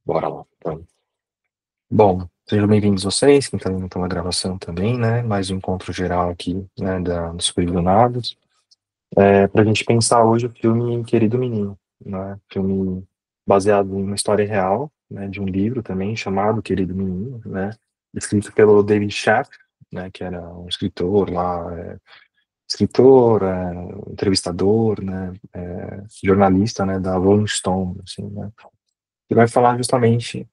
Bora lá, então. Bom, sejam bem-vindos vocês, quem está indo pela gravação também, né? Mais um encontro geral aqui, né, dos Supervisionados. Para a gente pensar hoje o filme Querido Menino, né? Filme baseado em uma história real, né, de um livro também chamado Querido Menino, né? Escrito pelo David Sheff, né? Que era um escritor lá, escritor, entrevistador, né? Jornalista, né? Da Rolling Stone, assim, né? Que vai falar justamente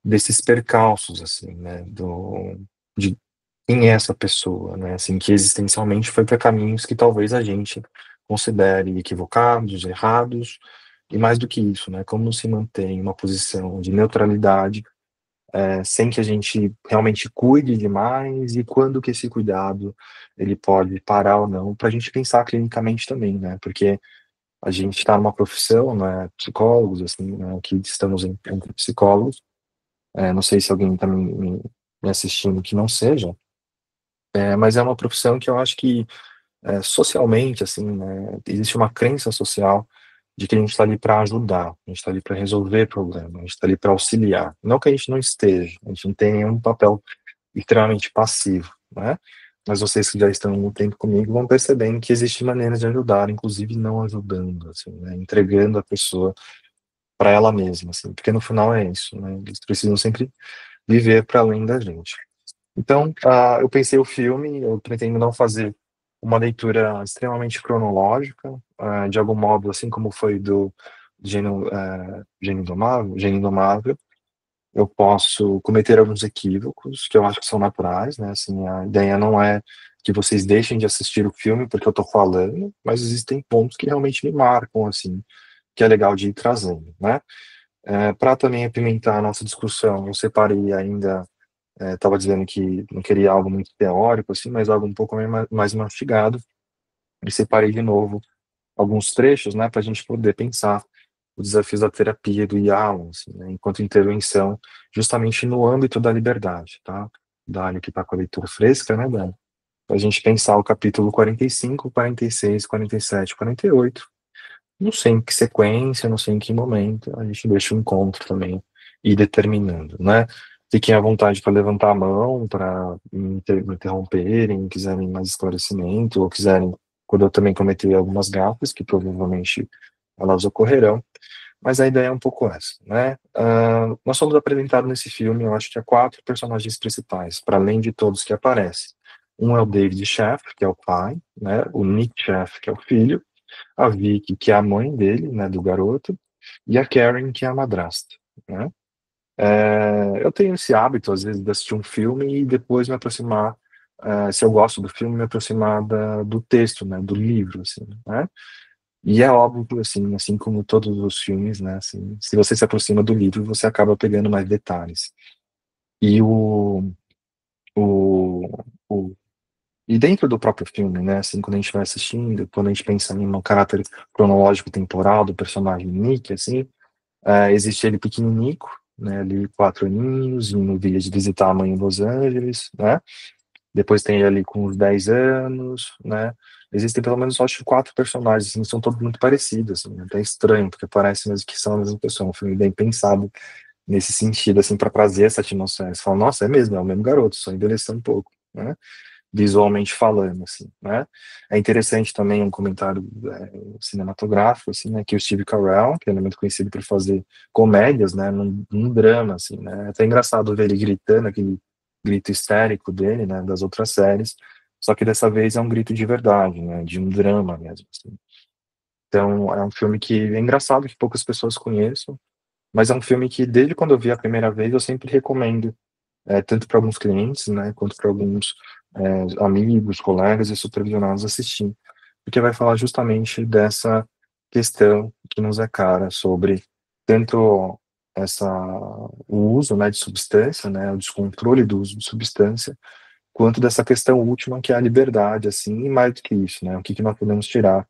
desses percalços, assim, né, de quem é essa pessoa, né, assim, que existencialmente foi para caminhos que talvez a gente considere equivocados, errados, e mais do que isso, né, como se mantém uma posição de neutralidade, sem que a gente realmente cuide demais, e quando que esse cuidado ele pode parar ou não, para a gente pensar clinicamente também, né, porque a gente está numa profissão, né, psicólogos, assim, né, que estamos entre psicólogos. Não sei se alguém está me assistindo que não seja, mas é uma profissão que eu acho que socialmente, assim, né, existe uma crença social de que a gente está ali para ajudar, a gente está ali para resolver problemas, a gente está ali para auxiliar. Não que a gente não esteja, a gente não tem nenhum papel extremamente passivo, né? Mas vocês que já estão há um tempo comigo vão percebendo que existem maneiras de ajudar, inclusive não ajudando, assim, né, entregando a pessoa para ela mesma, assim, porque no final é isso, né? Eles precisam sempre viver para além da gente. Então, eu pensei o filme, eu pretendo não fazer uma leitura extremamente cronológica, de algum modo, assim como foi do Gênio Indomável, eu posso cometer alguns equívocos que eu acho que são naturais, né? Assim, a ideia não é que vocês deixem de assistir o filme porque eu estou falando, mas existem pontos que realmente me marcam, assim, que é legal de ir trazendo, né? Para também apimentar a nossa discussão, eu separei ainda, estava dizendo que não queria algo muito teórico, assim, mas algo um pouco mais mastigado, e separei de novo alguns trechos, né, para a gente poder pensar os desafios da terapia do Yalom, assim, né, enquanto intervenção, justamente no âmbito da liberdade, tá? Dani, que está com a leitura fresca, né, Dani? Para a gente pensar o capítulo 45, 46, 47, 48. Não sei em que sequência, não sei em que momento, a gente deixa o encontro também ir determinando, né? Fiquem à vontade para levantar a mão, para me interromperem, quiserem mais esclarecimento, ou quiserem, quando eu também cometer algumas gafes, que provavelmente elas ocorrerão, mas a ideia é um pouco essa, né? Nós somos apresentados nesse filme, eu acho que há quatro personagens principais, para além de todos que aparecem. Um é o David Sheff, que é o pai, né? O Nick Sheff, que é o filho, a Vicky, que é a mãe dele, né, do garoto, e a Karen, que é a madrasta, né? Eu tenho esse hábito, às vezes, de assistir um filme e depois me aproximar, se eu gosto do filme, me aproximar do texto, né, do livro, assim, né? E é óbvio, assim como todos os filmes, né, assim, se você se aproxima do livro, você acaba pegando mais detalhes. E o, o e dentro do próprio filme, né, assim, quando a gente vai assistindo, quando a gente pensa no caráter cronológico temporal do personagem Nick, assim, existe ele pequenininho, né, ali 4 aninhos, indo via de visitar a mãe em Los Angeles, né, depois tem ele ali com uns 10 anos, né, existem pelo menos, acho, quatro personagens, assim, são todos muito parecidos, assim, até estranho, porque parece mesmo que são a mesma pessoa, um filme bem pensado nesse sentido, assim, para trazer essa atmosfera, você fala, nossa, é mesmo, é o mesmo garoto, só envelheceu um pouco, né, visualmente falando, assim, né? É interessante também um comentário cinematográfico, assim, né, que o Steve Carell, que ele é muito conhecido por fazer comédias, né, num drama, assim, né? É até engraçado ver ele gritando, aquele grito histérico dele, né, das outras séries, só que dessa vez é um grito de verdade, né, de um drama mesmo, assim. Então, é um filme que é engraçado que poucas pessoas conheçam, mas é um filme que, desde quando eu vi a primeira vez, eu sempre recomendo, tanto para alguns clientes, né, quanto para alguns amigos, colegas e supervisionados assistir, porque vai falar justamente dessa questão que nos é cara sobre tanto essa o uso, né, de substância, né, o descontrole do uso de substância, quanto dessa questão última que é a liberdade, assim, e mais do que isso, né, o que que nós podemos tirar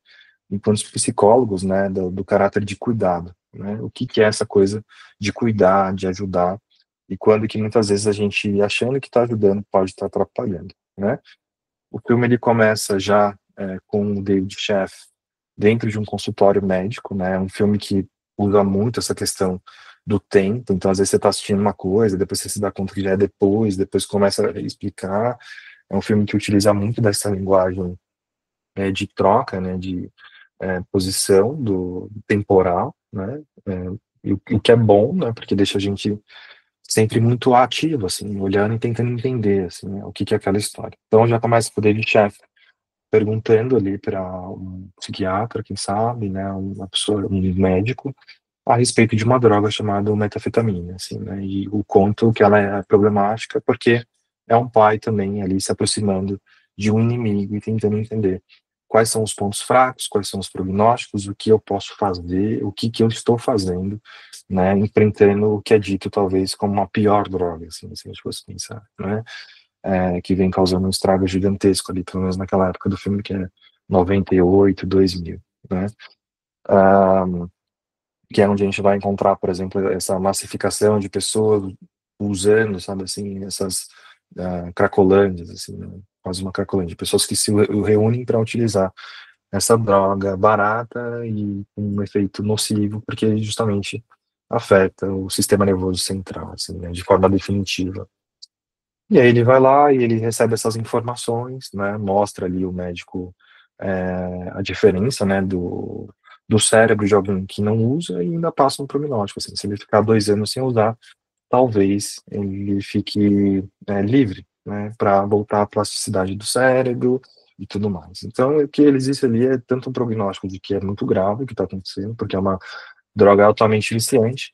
enquanto psicólogos, né, do caráter de cuidado, né, o que que é essa coisa de cuidar, de ajudar, e quando que muitas vezes a gente, achando que está ajudando, pode estar atrapalhando, né. O filme ele começa já com o David Sheff dentro de um consultório médico, né, um filme que usa muito essa questão do tempo. Então, às vezes você tá assistindo uma coisa, depois você se dá conta que já é depois começa a explicar. É um filme que utiliza muito dessa linguagem de troca, né, de posição do temporal, né, e o que é bom, né, porque deixa a gente sempre muito ativo, assim, olhando e tentando entender, assim, né, o que que é aquela história. Então já começa com o David Sheff perguntando ali para um psiquiatra, quem sabe, né, uma pessoa, um médico, a respeito de uma droga chamada metanfetamina, assim, né, e o quanto que ela é problemática, porque é um pai também ali se aproximando de um inimigo e tentando entender quais são os pontos fracos, quais são os prognósticos, o que eu posso fazer, o que que eu estou fazendo, né, enfrentando o que é dito talvez como uma pior droga, assim, se a gente fosse pensar, né, que vem causando um estrago gigantesco ali, pelo menos naquela época do filme que é 98, 2000, né, ah, que é onde a gente vai encontrar, por exemplo, essa massificação de pessoas usando, sabe, assim, essas cracolândias, assim, né? Quase uma cracolândia, pessoas que se reúnem para utilizar essa droga barata e com um efeito nocivo, porque justamente afeta o sistema nervoso central, assim, né, de forma definitiva. E aí ele vai lá e ele recebe essas informações, né, mostra ali o médico a diferença, né, do cérebro de alguém que não usa e ainda passa um prognóstico, assim, se ele ficar 2 anos sem usar, talvez ele fique livre, né, para voltar à plasticidade do cérebro e tudo mais. Então, o que ele existe ali é tanto um prognóstico de que é muito grave o que está acontecendo, porque é uma droga altamente viciante,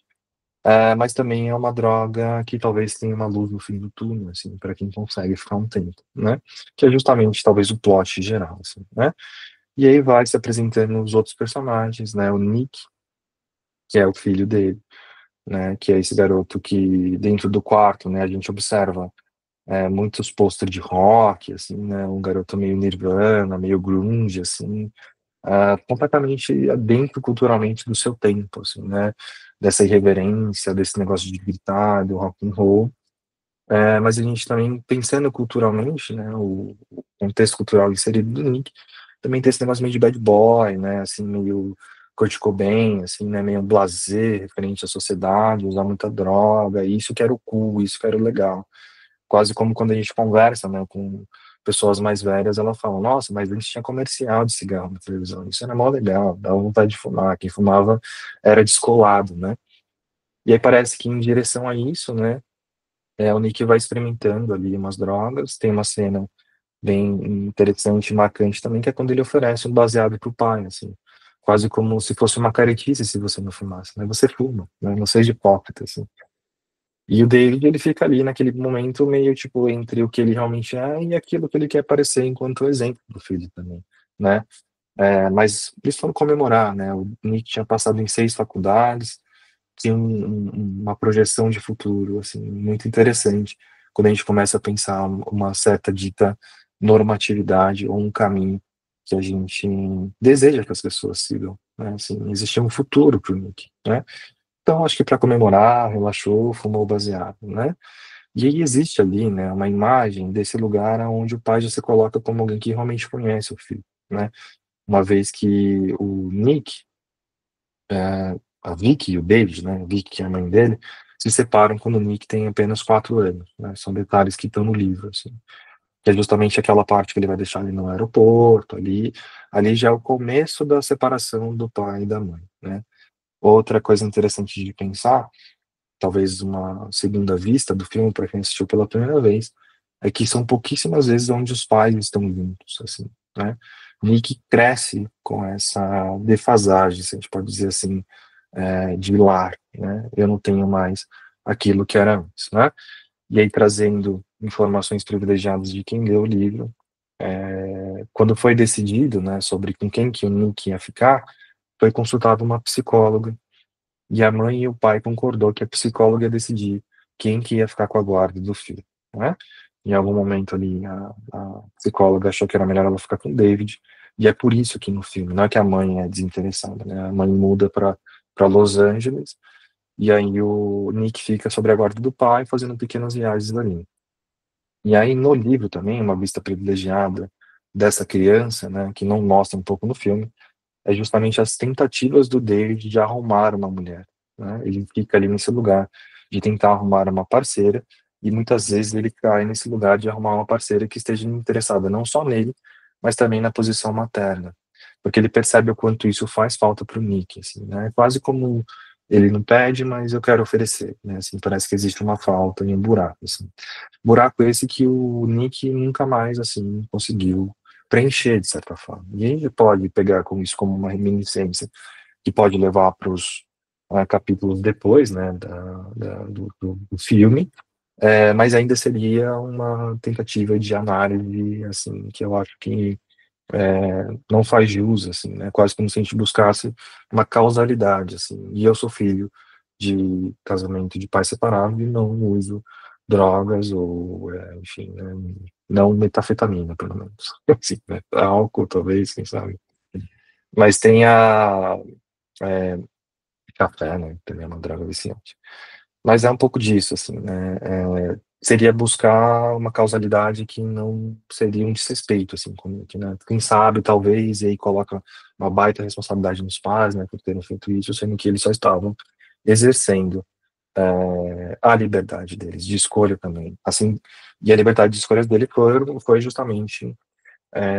mas também é uma droga que talvez tenha uma luz no fim do túnel, assim, para quem consegue ficar um tempo, né? Que é justamente talvez o plot geral, assim, né? E aí vai se apresentando os outros personagens, né? O Nick, que é o filho dele, né? Que é esse garoto que dentro do quarto, né? A gente observa muitos posters de rock, assim, né? Um garoto meio Nirvana, meio grunge, assim, completamente dentro culturalmente do seu tempo, assim, né? Dessa irreverência, desse negócio de gritar, do rock and roll. Mas a gente também, pensando culturalmente, né? O contexto cultural inserido do Nick, também tem esse negócio meio de bad boy, né? Assim, meio Kurt Cobain, assim, né? Meio blasé, referente à sociedade, usar muita droga, isso que era o cool, isso que era o legal. Quase como quando a gente conversa, né, com pessoas mais velhas, ela fala, nossa, mas antes tinha comercial de cigarro na televisão, isso era mó legal, dava vontade de fumar, quem fumava era descolado, né? E aí parece que em direção a isso, né, o Nick vai experimentando ali umas drogas, tem uma cena bem interessante e marcante também, que é quando ele oferece um baseado pro pai, assim, quase como se fosse uma caretice se você não fumasse, né? Você fuma, né? Não seja hipócrita, assim. E o David, ele fica ali naquele momento meio, tipo, entre o que ele realmente é e aquilo que ele quer parecer enquanto exemplo do filho também, né? Mas eles foram comemorar, né? O Nick tinha passado em 6 faculdades, tinha uma projeção de futuro, assim, muito interessante, quando a gente começa a pensar uma certa dita normatividade ou um caminho que a gente deseja que as pessoas sigam, né? Assim, existia um futuro para o Nick, né? Então, acho que para comemorar, relaxou, fumou baseado, né? E aí existe ali, né, uma imagem desse lugar onde o pai já se coloca como alguém que realmente conhece o filho, né? Uma vez que o Nick, a Vicky e o David, né, a Vicky que é a mãe dele, se separam quando o Nick tem apenas 4 anos, né? São detalhes que estão no livro, assim. Que é justamente aquela parte que ele vai deixar ali no aeroporto, ali já é o começo da separação do pai e da mãe, né? Outra coisa interessante de pensar, talvez uma segunda vista do filme para quem assistiu pela primeira vez, é que são pouquíssimas vezes onde os pais estão juntos, assim, né? Nick cresce com essa defasagem, se a gente pode dizer assim, de lar, né? Eu não tenho mais aquilo que era antes, né? E aí trazendo informações privilegiadas de quem leu o livro, quando foi decidido, né, sobre com quem que o Nick ia ficar, foi consultado uma psicóloga e a mãe e o pai concordou que a psicóloga ia decidir quem que ia ficar com a guarda do filho, né? Em algum momento ali, a psicóloga achou que era melhor ela ficar com o David, e é por isso que no filme, não é que a mãe é desinteressada, né? A mãe muda para Los Angeles, e aí o Nick fica sobre a guarda do pai, fazendo pequenas viagens ali. E aí no livro também, uma vista privilegiada dessa criança, né, que não mostra um pouco no filme, é justamente as tentativas do David de arrumar uma mulher, né? Ele fica ali nesse lugar de tentar arrumar uma parceira, e muitas vezes ele cai nesse lugar de arrumar uma parceira que esteja interessada não só nele, mas também na posição materna, porque ele percebe o quanto isso faz falta para o Nick, assim, né? Quase como ele não pede, mas eu quero oferecer, né? Assim, parece que existe uma falta e um buraco, assim. Buraco esse que o Nick nunca mais, assim, conseguiu preencher, de certa forma. E ele pode pegar com isso como uma reminiscência que pode levar para os capítulos depois, né, do filme, mas ainda seria uma tentativa de análise, assim, que eu acho que não faz jus, assim, né, quase como se a gente buscasse uma causalidade, assim, e eu sou filho de casamento de pais separados e não uso drogas ou, enfim, né, não metafetamina, pelo menos, assim, né, álcool, talvez, quem sabe, mas tem é, café, né, também é uma droga viciante. Mas é um pouco disso, assim, né? Seria buscar uma causalidade que não seria um desrespeito, assim, com, que, né? Quem sabe, talvez, e aí coloca uma baita responsabilidade nos pais, né, por terem feito isso, sendo que eles só estavam exercendo a liberdade deles, de escolha também. Assim, e a liberdade de escolhas dele foi justamente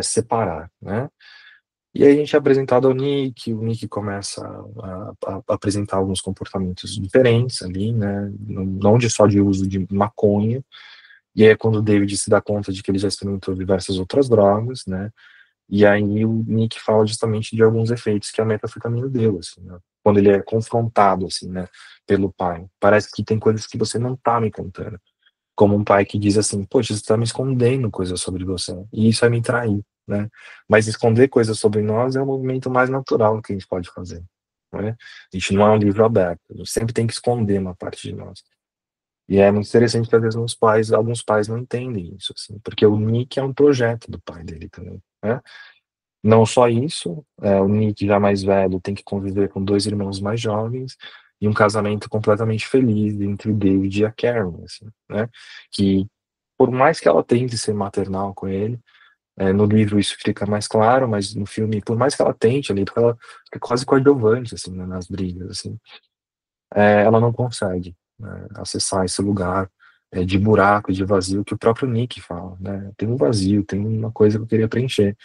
separar, né? E aí a gente é apresentado ao Nick, o Nick começa a apresentar alguns comportamentos diferentes ali, né? Não de só de uso de maconha. E aí é quando o David se dá conta de que ele já experimentou diversas outras drogas, né? E aí o Nick fala justamente de alguns efeitos que a metanfetamina deu, assim, né? Quando ele é confrontado, assim, né, pelo pai. Parece que tem coisas que você não tá me contando. Como um pai que diz assim, poxa, você está me escondendo coisas sobre você, e isso é me trair, né? Mas esconder coisas sobre nós é o movimento mais natural que a gente pode fazer, né? A gente não é um livro aberto, a gente sempre tem que esconder uma parte de nós. E é muito interessante que às vezes alguns pais não entendem isso, assim, porque o Nick é um projeto do pai dele também, né? Não só isso, o Nick já mais velho tem que conviver com dois irmãos mais jovens e um casamento completamente feliz entre o David e a Karen, assim, né? Que por mais que ela tente ser maternal com ele, no livro isso fica mais claro, mas no filme, por mais que ela tente ali, porque ela fica quase coadjuvante, assim, né, nas brigas, assim, ela não consegue, né, acessar esse lugar de buraco, de vazio que o próprio Nick fala, né? Tem um vazio, tem uma coisa que eu queria preencher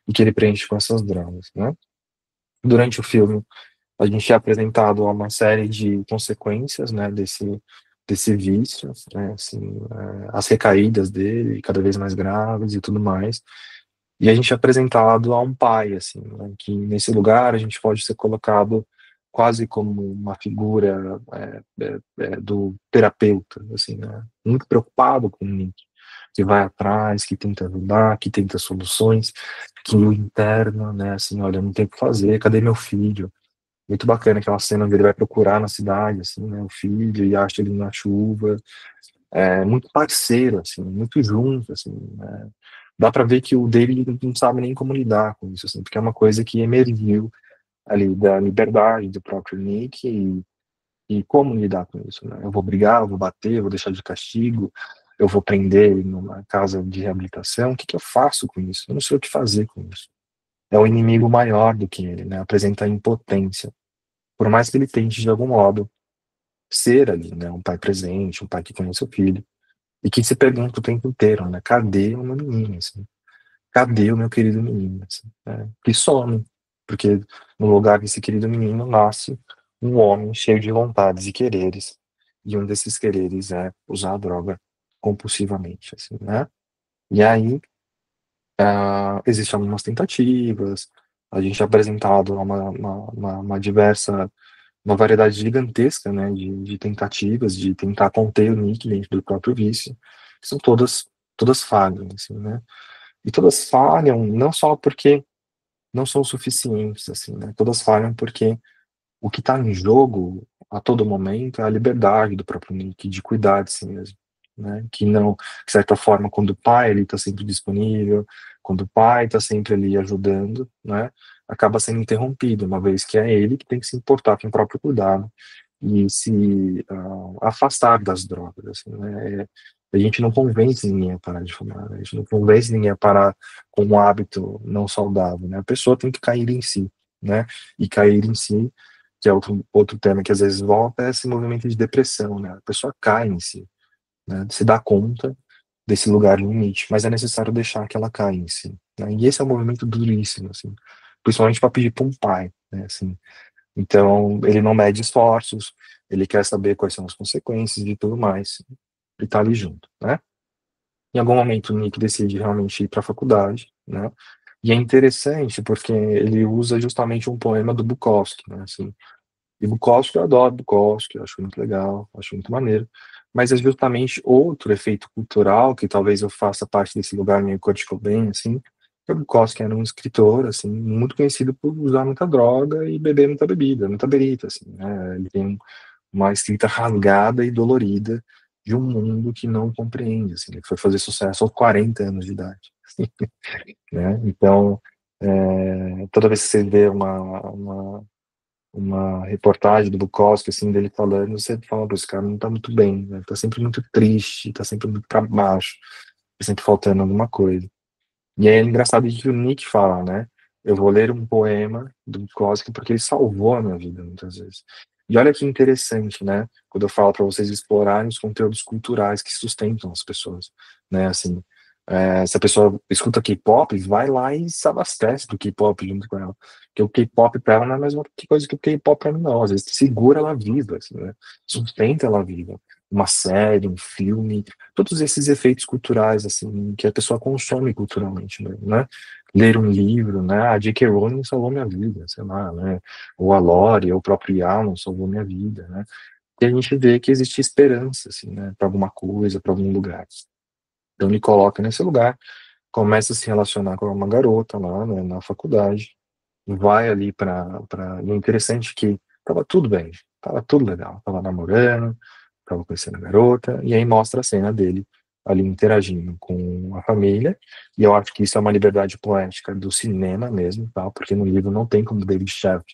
e que ele preenche com essas drogas, né? Durante o filme, a gente é apresentado a uma série de consequências, né, desse vício, né, assim, as recaídas dele, cada vez mais graves e tudo mais. E a gente é apresentado a um pai, assim, né, que nesse lugar a gente pode ser colocado quase como uma figura do terapeuta, assim, né, muito preocupado com o Nick, que vai atrás, que tenta ajudar, que tenta soluções, que o interna, né, assim, olha, não tem o que fazer, cadê meu filho? Muito bacana aquela cena onde ele vai procurar na cidade, assim, né, o filho, e acha ele na chuva. Muito parceiro, assim, muito junto, assim, né. Dá para ver que o David não sabe nem como lidar com isso, assim, porque é uma coisa que emergiu ali da liberdade do próprio Nick e como lidar com isso, né? Eu vou brigar, eu vou bater, eu vou deixar de castigo, eu vou prender ele numa casa de reabilitação, o que que eu faço com isso? Eu não sei o que fazer com isso. É um inimigo maior do que ele, né? Apresenta impotência. Por mais que ele tente, de algum modo, ser ali, né, um pai presente, um pai que conhece o filho, e que se pergunta o tempo inteiro, né, cadê o meu menino, assim? Cadê o meu querido menino, assim, né? Que some, porque no lugar desse querido menino nasce um homem cheio de vontades e quereres, e um desses quereres é usar a droga compulsivamente, assim, né? E aí, existem algumas tentativas, a gente é apresentado a uma variedade gigantesca, né, de tentativas de tentar conter o Nick dentro do próprio vício, que são todas falham, assim, né? E todas falham não só porque não são suficientes, assim, né? Todas falham porque o que está em jogo a todo momento é a liberdade do próprio Nick de cuidar de si mesmo, né? Que não, de certa forma, quando o pai ele está sempre disponível, quando o pai está sempre ali ajudando, né? Acaba sendo interrompido, uma vez que é ele que tem que se importar com o próprio cuidado e se afastar das drogas, assim, né? A gente não convence ninguém a parar de fumar, né? A gente não convence ninguém a parar com um hábito não saudável, né? A pessoa tem que cair em si, né? E cair em si que é outro tema que às vezes volta, é esse movimento de depressão, né? A pessoa cai em si, né? Se dá conta desse lugar limite, mas é necessário deixar que ela caia em si, né? E esse é um movimento duríssimo, assim, principalmente para pedir para um pai, né? Assim, então ele não mede esforços, ele quer saber quais são as consequências e tudo mais, e tá ali junto, né? Em algum momento o Nick decide realmente ir para a faculdade, né? E é interessante porque ele usa justamente um poema do Bukowski, né? Assim, e Bukowski, eu adoro Bukowski, eu acho muito legal, acho muito maneiro. Mas é justamente outro efeito cultural, que talvez eu faça parte desse lugar meio Kurt Cobain, assim, que o Bukowski era um escritor, assim, muito conhecido por usar muita droga e beber muita bebida, muita berita, assim, né? Ele tem uma escrita rasgada e dolorida de um mundo que não compreende, assim. Ele foi fazer sucesso aos 40 anos de idade, né? Então, toda vez que você vê uma reportagem do Bukowski, assim, dele falando, você fala, esse cara não tá muito bem, né? Tá sempre muito triste, tá sempre muito pra baixo, tá sempre faltando alguma coisa. E aí é engraçado que o Nick fala, né? Eu vou ler um poema do Bukowski porque ele salvou a minha vida muitas vezes. E olha que interessante, né? Quando eu falo para vocês explorarem os conteúdos culturais que sustentam as pessoas, né? Assim, se a pessoa escuta K-pop, vai lá e se abastece do K-pop junto com ela. Porque o K-pop para ela não é a mesma coisa que o K-pop para mim, não. Às vezes segura ela viva, assim, né? Sustenta ela viva. Uma série, um filme, todos esses efeitos culturais, assim, que a pessoa consome culturalmente, né? Ler um livro, né? A J.K. Rowling salvou minha vida, sei lá, né? Ou a Lore, ou o próprio Alan salvou minha vida, né? E a gente vê que existe esperança, assim, né? Para alguma coisa, para algum lugar. Então ele coloca nesse lugar, começa a se relacionar com uma garota lá, né, na faculdade, vai ali e é interessante que tava tudo bem, tava tudo legal, tava namorando, tava conhecendo a garota, e aí mostra a cena dele ali interagindo com a família, e eu acho que isso é uma liberdade poética do cinema mesmo, tá? Porque no livro não tem como David Sheff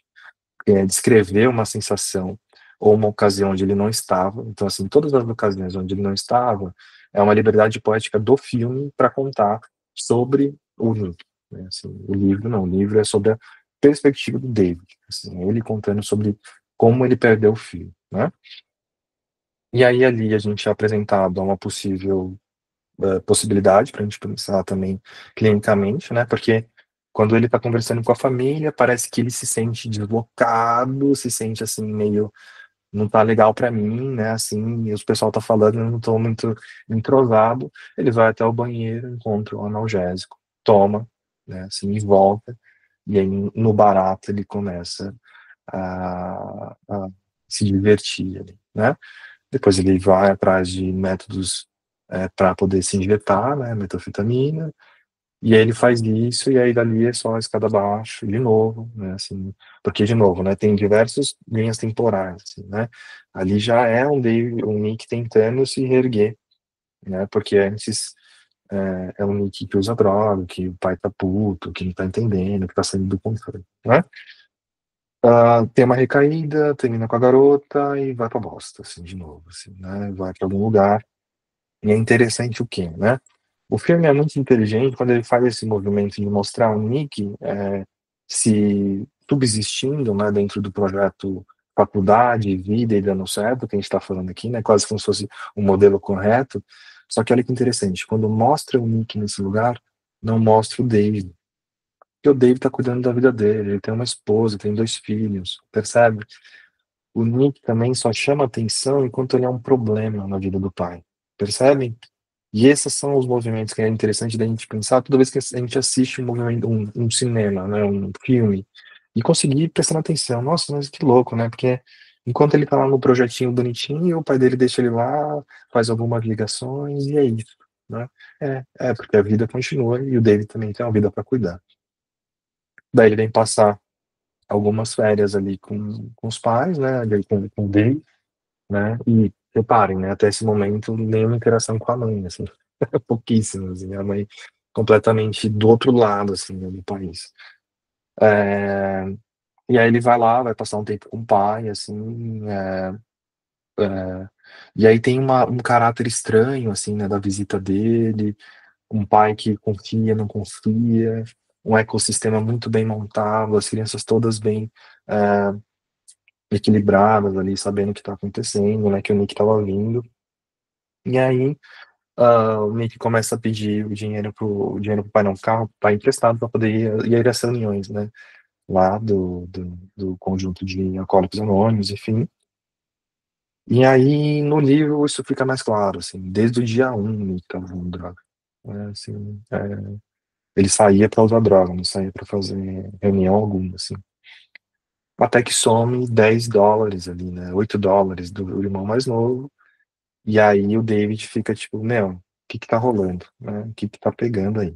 descrever uma sensação ou uma ocasião onde ele não estava. Então, assim, todas as ocasiões onde ele não estava é uma liberdade poética do filme para contar sobre o Nick, né? Assim, o livro não, o livro é sobre a perspectiva do David, assim, ele contando sobre como ele perdeu o filho, né? E aí ali a gente é apresentado a uma possível possibilidade para a gente pensar também clinicamente, né? Porque quando ele está conversando com a família, parece que ele se sente deslocado, se sente assim meio não tá legal para mim, né? Assim, e o pessoal tá falando, eu não tô muito entrosado. Ele vai até o banheiro, encontra um analgésico, toma, né? Assim, e volta. E aí no barato ele começa a se divertir ali, né? Depois ele vai atrás de métodos para poder se injetar, né, metanfetamina, e aí ele faz isso, e aí dali é só a escada abaixo, de novo, né, assim, porque, de novo, né, tem diversas linhas temporais, assim, né, ali já é um Nick tentando se reerguer, né, porque antes é um Nick que usa droga, que o pai tá puto, que não tá entendendo, que tá saindo do controle, né. Tem uma recaída, termina com a garota e vai pra bosta, assim, de novo, assim, né, vai pra algum lugar. E é interessante o quê, né? O filme é muito inteligente quando ele faz esse movimento de mostrar o Nick se subsistindo, né, dentro do projeto faculdade, vida e dando certo, que a gente está falando aqui, né, quase como se fosse um modelo correto. Só que olha que interessante, quando mostra o Nick nesse lugar, não mostra o Dave. Porque o Dave está cuidando da vida dele, ele tem uma esposa, tem dois filhos, percebe? O Nick também só chama atenção enquanto ele é um problema na vida do pai, percebe? E esses são os movimentos que é interessante da gente pensar toda vez que a gente assiste um movimento, um cinema, né, um filme, e conseguir prestar atenção. Nossa, mas que louco, né? Porque enquanto ele tá lá no projetinho bonitinho, o pai dele deixa ele lá, faz algumas ligações, e é isso, né? Porque a vida continua e o David também tem uma vida para cuidar. Daí ele vem passar algumas férias ali com os pais, né? Ali com o David, né? E reparem, né? Até esse momento, nenhuma interação com a mãe, assim. Pouquíssimas, e minha mãe completamente do outro lado, assim, né, do país. É, e aí ele vai lá, vai passar um tempo com o pai, assim, e aí tem um caráter estranho, assim, né, da visita dele, um pai que confia, não confia, um ecossistema muito bem montado, as crianças todas bem equilibradas ali, sabendo o que tá acontecendo, né, que o Nick tava vindo. E aí, o Nick começa a pedir o dinheiro pro pai, não, o carro, pro pai emprestado para poder ir às reuniões, né, lá do conjunto de alcoólicos anônimos, enfim. E aí, no livro, isso fica mais claro, assim, desde o dia um, o Nick tava usando droga. Né, assim, ele saía para usar droga, não saía para fazer reunião alguma, assim. Até que some US$ 10 ali, né, US$ 8 do irmão mais novo. E aí o David fica tipo, meu, o que que tá rolando, né? O que que tá pegando aí?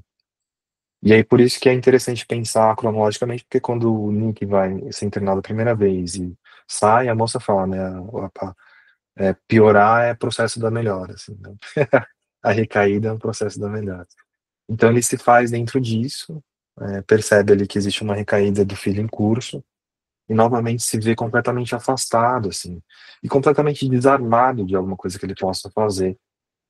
E aí por isso que é interessante pensar cronologicamente, porque quando o Nick vai ser internado a primeira vez e sai, a moça fala, né? Piorar é processo da melhora, assim, né? A recaída é um processo da melhora. Então ele se faz dentro disso, percebe ali que existe uma recaída do filho em curso, e novamente se vê completamente afastado, assim, e completamente desarmado de alguma coisa que ele possa fazer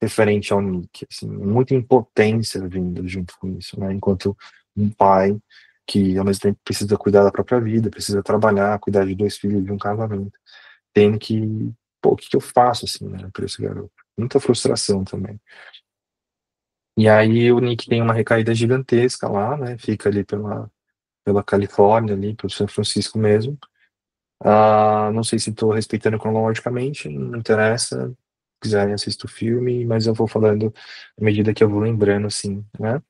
referente ao Nick, assim, muita impotência vindo junto com isso, né? Enquanto um pai que ao mesmo tempo precisa cuidar da própria vida, precisa trabalhar, cuidar de dois filhos de um casamento, tem que, pô, o que que eu faço assim, né, para esse garoto? Muita frustração também. E aí o Nick tem uma recaída gigantesca lá, né? Fica ali pela Califórnia, ali pelo São Francisco mesmo. Não sei se estou respeitando cronologicamente, não interessa. Se quiserem, assistir o filme, mas eu vou falando à medida que eu vou lembrando, assim, né?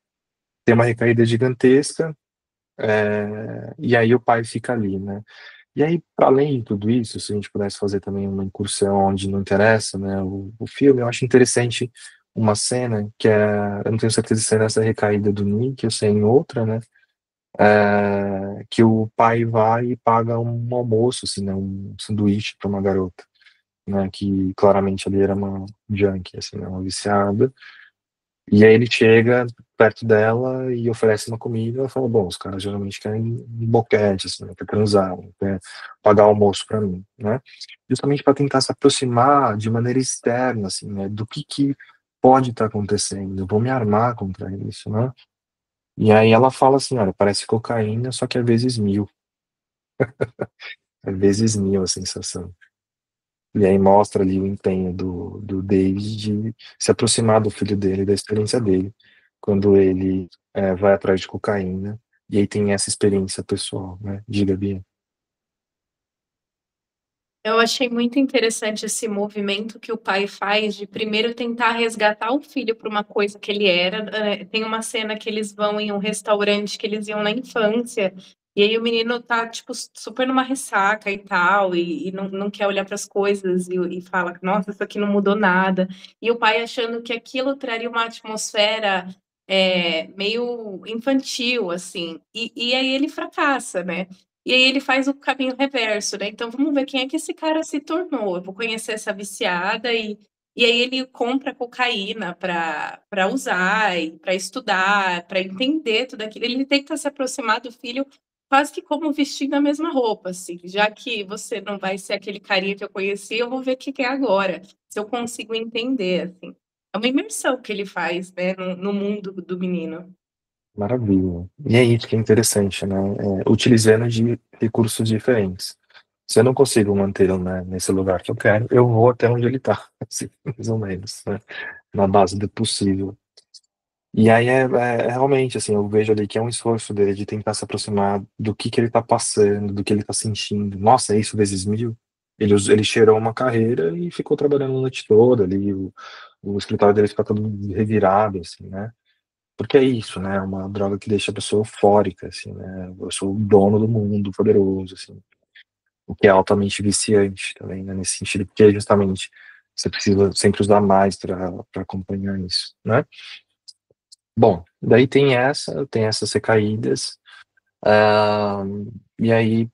Tem uma recaída gigantesca, e aí o pai fica ali, né? E aí, para além de tudo isso, se a gente pudesse fazer também uma incursão onde não interessa, né, o filme, eu acho interessante uma cena que é, eu não tenho certeza se é nessa recaída do Nick ou se é em outra, né? Que o pai vai e paga um almoço, assim, né, um sanduíche para uma garota, né, que claramente ali era uma junkie, assim, né, uma viciada. E aí ele chega perto dela e oferece uma comida. Ela fala, bom, os caras geralmente querem um boquete, assim, né, quer transar, quer pagar almoço para mim, né? Justamente para tentar se aproximar de maneira externa, assim, né, do que pode estar acontecendo. Eu vou me armar contra isso, né? E aí ela fala assim, olha, parece cocaína, só que é vezes mil. É vezes mil a sensação. E aí mostra ali o empenho do David de se aproximar do filho dele, da experiência dele, quando ele vai atrás de cocaína, e aí tem essa experiência pessoal, né? Diga, Bia. Eu achei muito interessante esse movimento que o pai faz de primeiro tentar resgatar o filho para uma coisa que ele era. Tem uma cena que eles vão em um restaurante que eles iam na infância, e aí o menino tá, tipo, super numa ressaca e tal, e não quer olhar para as coisas e fala, nossa, isso aqui não mudou nada. E o pai achando que aquilo traria uma atmosfera meio infantil, assim. E aí ele fracassa, né? E aí ele faz o caminho reverso, né? Então vamos ver quem é que esse cara se tornou. Eu vou conhecer essa viciada e aí ele compra cocaína para usar, para estudar, para entender tudo aquilo. Ele tenta se aproximar do filho quase que como vestindo a mesma roupa, assim. Já que você não vai ser aquele carinha que eu conheci, eu vou ver o que que é agora, se eu consigo entender, assim. É uma imersão que ele faz, né, no mundo do menino. Maravilha. E é isso que é interessante, né? Utilizando de recursos diferentes. Se eu não consigo mantê-lo, né, nesse lugar que eu quero, eu vou até onde ele está, assim, mais ou menos, né? Na base do possível. E aí realmente, assim, eu vejo ali que é um esforço dele de tentar se aproximar do que ele tá passando, do que ele tá sentindo. Nossa, é isso vezes mil? Ele cheirou uma carreira e ficou trabalhando a noite toda ali, o escritório dele fica todo revirado, assim, né? Porque é isso, né? É uma droga que deixa a pessoa eufórica, assim, né? Eu sou o dono do mundo, poderoso, assim. O que é altamente viciante também, né? Nesse sentido, porque justamente você precisa sempre usar mais para acompanhar isso, né? Bom, daí tem essas recaídas, ah, e aí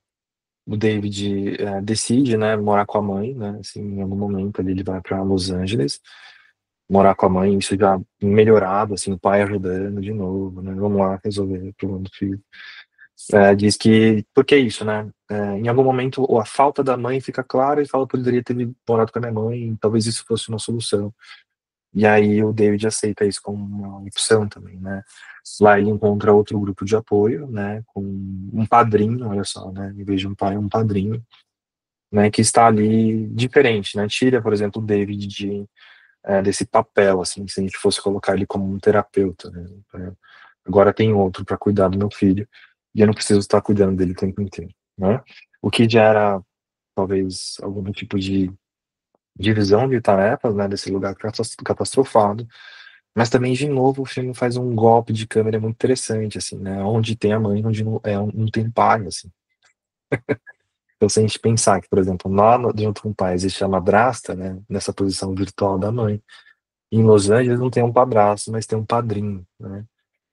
o David decide, né, morar com a mãe, né, assim, em algum momento ali ele vai para Los Angeles, morar com a mãe, isso já melhorado, assim, o pai ajudando de novo, né, vamos lá resolver o problema do filho. Diz que, porque é isso, né, em algum momento a falta da mãe fica clara e fala, poderia ter morado com a minha mãe, talvez isso fosse uma solução. E aí o David aceita isso como uma opção também, né? Lá ele encontra outro grupo de apoio, né? Com um padrinho, olha só, né? Em vez de um pai, um padrinho. né, que está ali diferente, né? Tira, por exemplo, o David desse papel, assim, se a gente fosse colocar ele como um terapeuta, né? Agora tem outro para cuidar do meu filho e eu não preciso estar cuidando dele o tempo inteiro, né? O que gera talvez algum tipo de divisão de tarefas, né, desse lugar catastrofado, mas também de novo o filme faz um golpe de câmera muito interessante, assim, né? Onde tem a mãe, onde não tem pai, assim. Então, se a gente pensar que, por exemplo, junto com o pai existe a madrasta, né, nessa posição virtual da mãe, em Los Angeles não tem um padrasto, mas tem um padrinho, né?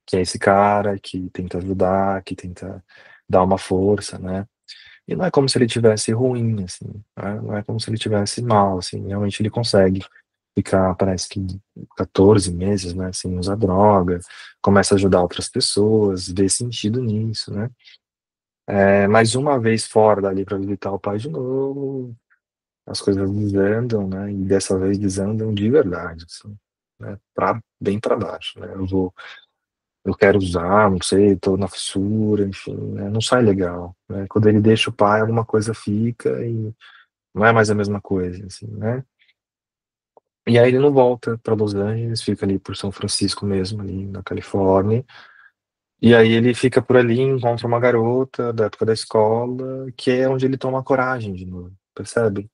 Que é esse cara que tenta ajudar, que tenta dar uma força, né? E não é como se ele tivesse ruim, assim, né? Não é como se ele tivesse mal, assim, realmente ele consegue ficar, parece que 14 meses, né, sem usar droga, começa a ajudar outras pessoas, vê sentido nisso, né? Mas uma vez fora dali para visitar o pai de novo, as coisas desandam, né? E dessa vez desandam de verdade, assim, né? Bem para baixo, né? Eu quero usar, não sei, tô na fissura, enfim, né? Não sai legal, né? Quando ele deixa o pai, alguma coisa fica e não é mais a mesma coisa, assim, né? E aí ele não volta para Los Angeles, fica ali por São Francisco mesmo, ali na Califórnia. E aí ele fica por ali, encontra uma garota da época da escola, que é onde ele toma coragem de novo, percebe?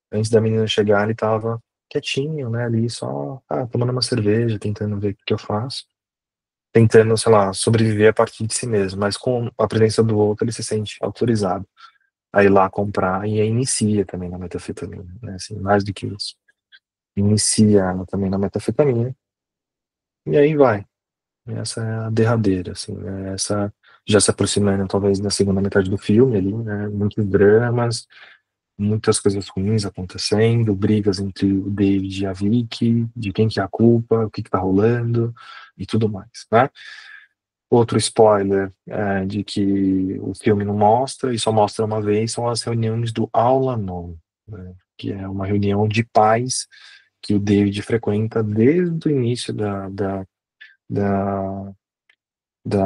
Antes da menina chegar, ele tava quietinho, né, ali só, tomando uma cerveja, tentando ver o que que eu faço. Tentando, sei lá, sobreviver a partir de si mesmo, mas com a presença do outro ele se sente autorizado a ir lá comprar e aí inicia também na metafetamina, né, assim, mais do que isso. Inicia ela também na metafetamina e aí vai. Essa é a derradeira, assim, né, essa já se aproximando talvez da segunda metade do filme ali, né, muitos dramas, muitas coisas ruins acontecendo, brigas entre o David e a Vicky, de quem que é a culpa, o que que tá rolando e tudo mais, né? Outro spoiler de que o filme não mostra, e só mostra uma vez, são as reuniões do Al-Anon, né, que é uma reunião de pais que o David frequenta desde o início da,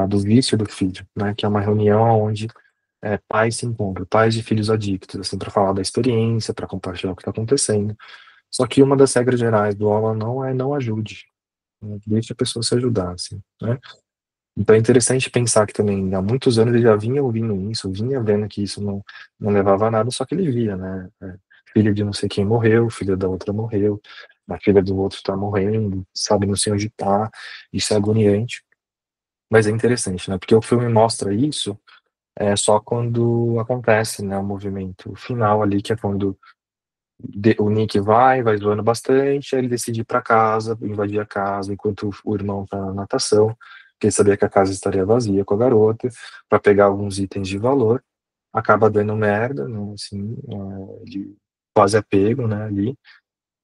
do vício do filho, né, que é uma reunião onde pais se encontram, pais de filhos adictos, assim, para falar da experiência, para compartilhar o que está acontecendo. Só que uma das regras gerais do Al-Anon é não ajude, né, deixe a pessoa se ajudar, assim, né? Então é interessante pensar que também há muitos anos ele já vinha ouvindo isso, vinha vendo que isso não levava a nada, só que ele via, né? Filha de não sei quem morreu, filha da outra morreu, a filha do outro tá morrendo, sabe, não sei onde tá, isso é agoniante, mas é interessante, né? Porque o filme mostra isso só quando acontece, né, o movimento final ali, que é quando o Nick vai zoando bastante, aí ele decide ir para casa, invadir a casa, enquanto o irmão tá na natação, porque ele sabia que a casa estaria vazia com a garota, para pegar alguns itens de valor, acaba dando merda, né, assim, ele quase é pego, né, ali,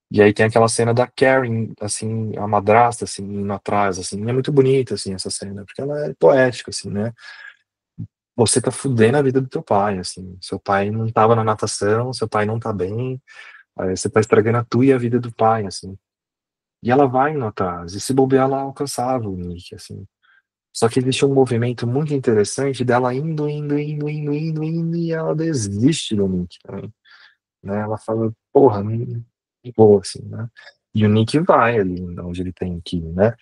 e aí tem aquela cena da Karen, assim, a madrasta, assim, indo atrás, assim, e é muito bonita, assim, essa cena, porque ela é poética, assim, né, você tá fudendo a vida do teu pai, assim, seu pai não tava na natação, seu pai não tá bem, aí você tá estragando a tua e a vida do pai, assim. E ela vai indo atrás, e se bobear, ela alcançava o Nick, assim. Só que existe um movimento muito interessante dela indo, e ela desiste do Nick também, né? Ela fala, porra, não vou, assim, né? E o Nick vai ali onde ele tem que ir, né?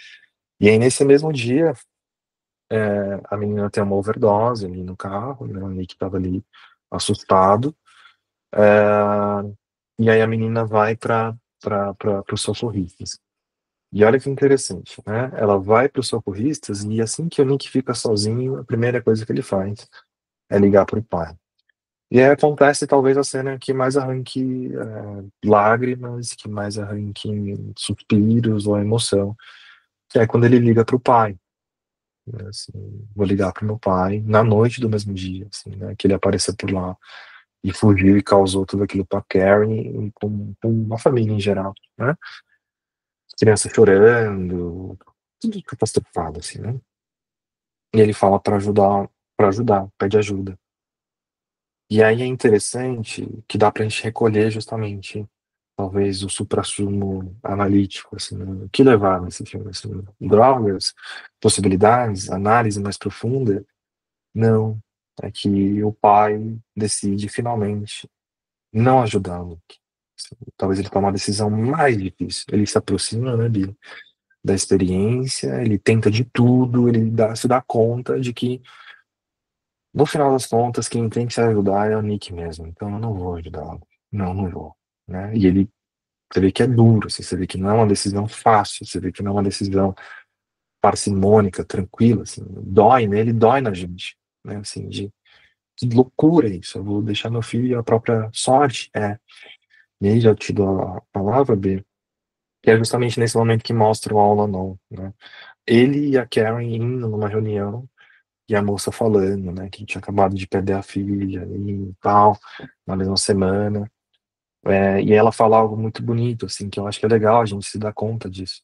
E aí, nesse mesmo dia, a menina tem uma overdose ali no carro, né? O Nick tava ali assustado, é, e aí a menina vai para os socorristas. E olha que interessante, né? Ela vai para os socorristas e assim que o Nick fica sozinho, a primeira coisa que ele faz é ligar para o pai. E aí acontece talvez a cena que mais arranque lágrimas, que mais arranque suspiros ou emoção, que é quando ele liga para o pai, né? Assim, vou ligar para o meu pai na noite do mesmo dia, assim, né? Que ele apareceu por lá e fugiu e causou tudo aquilo para Karen e com a família em geral, né? Criança chorando, tudo catastrofado, assim, né? E ele fala para ajudar, pede ajuda. E aí é interessante que dá pra gente recolher justamente, talvez, o suprassumo analítico, assim, né? O que levar nesse filme, assim, drogas, possibilidades, análise mais profunda? Não. É que o pai decide finalmente não ajudar o Nick. Talvez ele tome uma decisão mais difícil. Ele se aproxima, né, Bia, da experiência, ele tenta de tudo, se dá conta de que, no final das contas, quem tem que se ajudar é o Nick mesmo. Então eu não vou ajudá-lo. Não, não vou. Né? E ele, você vê que é duro, assim, você vê que não é uma decisão fácil, você vê que não é uma decisão parcimônica, tranquila, assim, dói nele, dói na gente, né? Assim, de que loucura isso. Eu vou deixar meu filho à própria sorte. E aí já te dou a palavra, B, que é justamente nesse momento que mostra o aula não, né? Ele e a Karen indo numa reunião e a moça falando, né, que tinha acabado de perder a filha e tal, na mesma semana. E ela fala algo muito bonito, assim, que eu acho que é legal a gente se dar conta disso.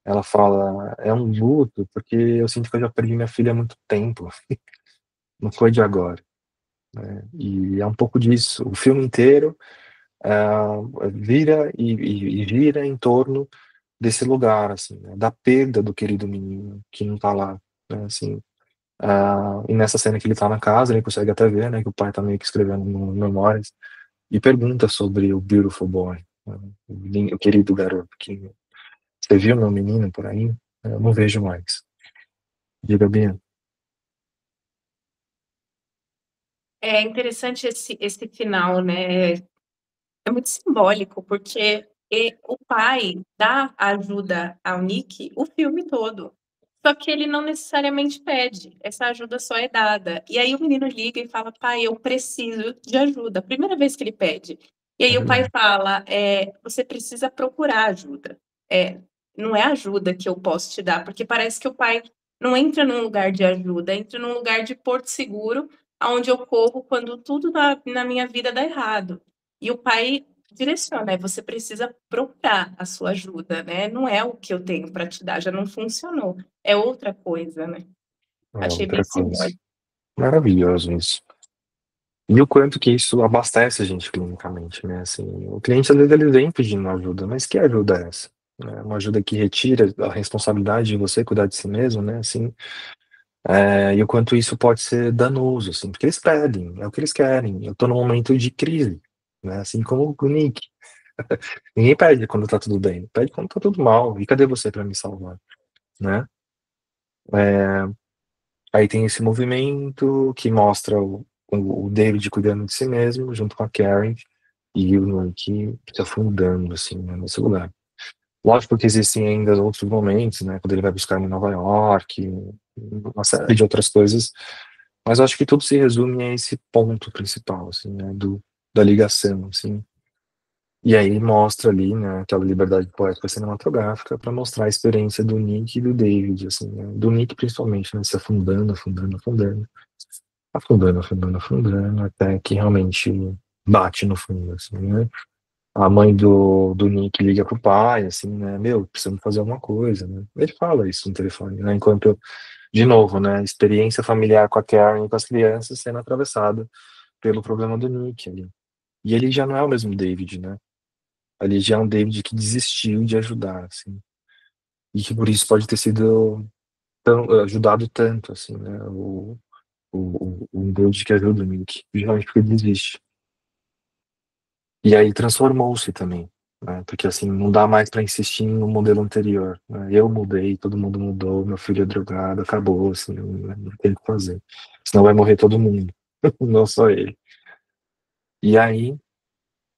Ela fala, é um luto, porque eu sinto que eu já perdi minha filha há muito tempo, não foi de agora, né? E é um pouco disso. O filme inteiro vira e gira em torno desse lugar, assim, né, da perda do querido menino que não tá lá, né, assim. E nessa cena que ele tá na casa, ele consegue até ver, né, que o pai tá meio que escrevendo no memórias e pergunta sobre o beautiful boy, né, o querido garoto que você viu meu menino por aí? Eu não vejo mais. Diga bem. É interessante esse final, né? É muito simbólico, porque o pai dá ajuda ao Nick o filme todo. Só que ele não necessariamente pede, essa ajuda só é dada. E aí o menino liga e fala: pai, eu preciso de ajuda. Primeira vez que ele pede. E É aí o pai verdade. fala: você precisa procurar ajuda. É, não é ajuda que eu posso te dar, porque parece que o pai não entra num lugar de ajuda, entra num lugar de porto seguro, aonde eu corro quando tudo na minha vida dá errado. E o pai direciona, você precisa procurar a sua ajuda, né? Não é o que eu tenho para te dar, já não funcionou. É outra coisa, né? É Achei bem outra coisa. simbólico. Maravilhoso isso. E o quanto que isso abastece a gente clinicamente, né? Assim, o cliente às vezes ele vem pedindo ajuda, mas que ajuda é essa? Uma ajuda que retira a responsabilidade de você cuidar de si mesmo, né? Assim, e o quanto isso pode ser danoso, assim, porque eles pedem, é o que eles querem. Eu tô num momento de crise, né? Assim como o Nick. Ninguém pede quando tá tudo bem, pede quando tá tudo mal. E cadê você para me salvar, né? É, Aí tem esse movimento que mostra o David cuidando de si mesmo, junto com a Karen, e o Nick se afundando, assim, né, nesse lugar. Lógico que existem ainda outros momentos, né, quando ele vai buscar em Nova York, uma série de outras coisas, mas eu acho que tudo se resume a esse ponto principal, assim, né, da ligação, assim. E aí mostra ali, né, aquela liberdade poética cinematográfica para mostrar a experiência do Nick e do David, assim, né, do Nick principalmente, né, se afundando, afundando, afundando, afundando, afundando, afundando, até que realmente bate no fundo, assim, né. A mãe do Nick liga pro pai, assim, né, meu, precisamos fazer alguma coisa, né. Ele fala isso no telefone, né, enquanto, de novo, né, experiência familiar com a Karen e com as crianças sendo atravessada pelo problema do Nick ali. E ele já não é o mesmo David, né. Ali já é um David que desistiu de ajudar, assim. E que por isso pode ter sido ajudado tanto, assim, né? O David que ajuda o Nick, justamente porque ele desiste. E aí transformou-se também, né? Porque assim, não dá mais para insistir no modelo anterior, né? Eu mudei, todo mundo mudou, meu filho é drogado, acabou, assim, não tem o que fazer. Senão vai morrer todo mundo, não só ele. E aí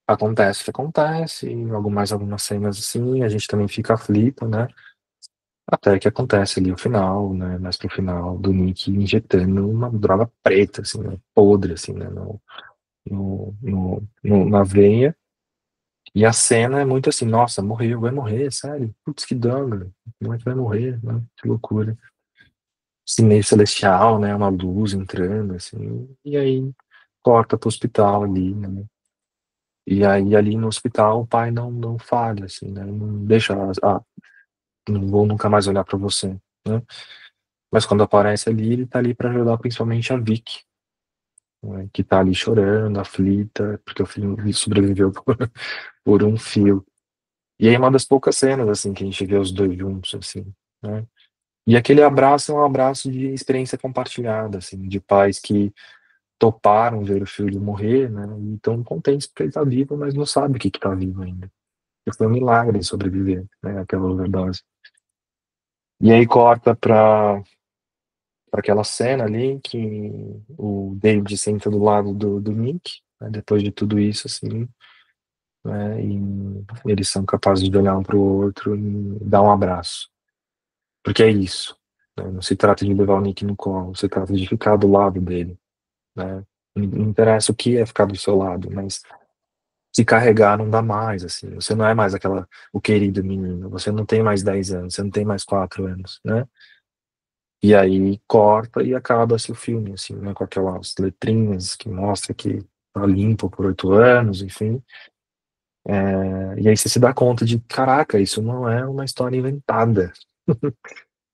acontece o que acontece, algumas cenas assim, a gente também fica aflito, né? Até que acontece ali o final, né? Mais pro final do Nick injetando uma droga preta, assim, né? Podre, assim, né? Na veia. E a cena é muito assim, nossa, morreu, vai morrer, sério? Putz, que droga. Como é que vai morrer, né? Que loucura. Assim, meio celestial, né? Uma luz entrando, assim. E aí corta pro hospital ali, né? E aí ali no hospital o pai não falha, assim, né? Não deixa, não vou nunca mais olhar pra você, né? Mas quando aparece ali, ele tá ali para ajudar principalmente a Vicky, né, que tá ali chorando, aflita, porque o filho sobreviveu por um fio. E aí é uma das poucas cenas, assim, que a gente vê os dois juntos, assim, né? E aquele abraço é um abraço de experiência compartilhada, assim, de pais que toparam ver o filho morrer, né, e estão contentes porque ele está vivo, mas não sabe o que está vivo ainda. E foi um milagre sobreviver, né, àquela overdose. E aí corta para aquela cena ali que o David senta do lado do Nick, né, depois de tudo isso, assim, né, e eles são capazes de olhar um para o outro e dar um abraço. Porque é isso, né, não se trata de levar o Nick no colo, se trata de ficar do lado dele, né. Não interessa o que é ficar do seu lado, mas se carregar não dá mais, assim. Você não é mais o querido menino, você não tem mais 10 anos, você não tem mais 4 anos, né? E aí corta e acaba-se o filme, assim, né? Com aquelas letrinhas que mostra que tá limpo por 8 anos, enfim. E aí você se dá conta de, caraca, isso não é uma história inventada,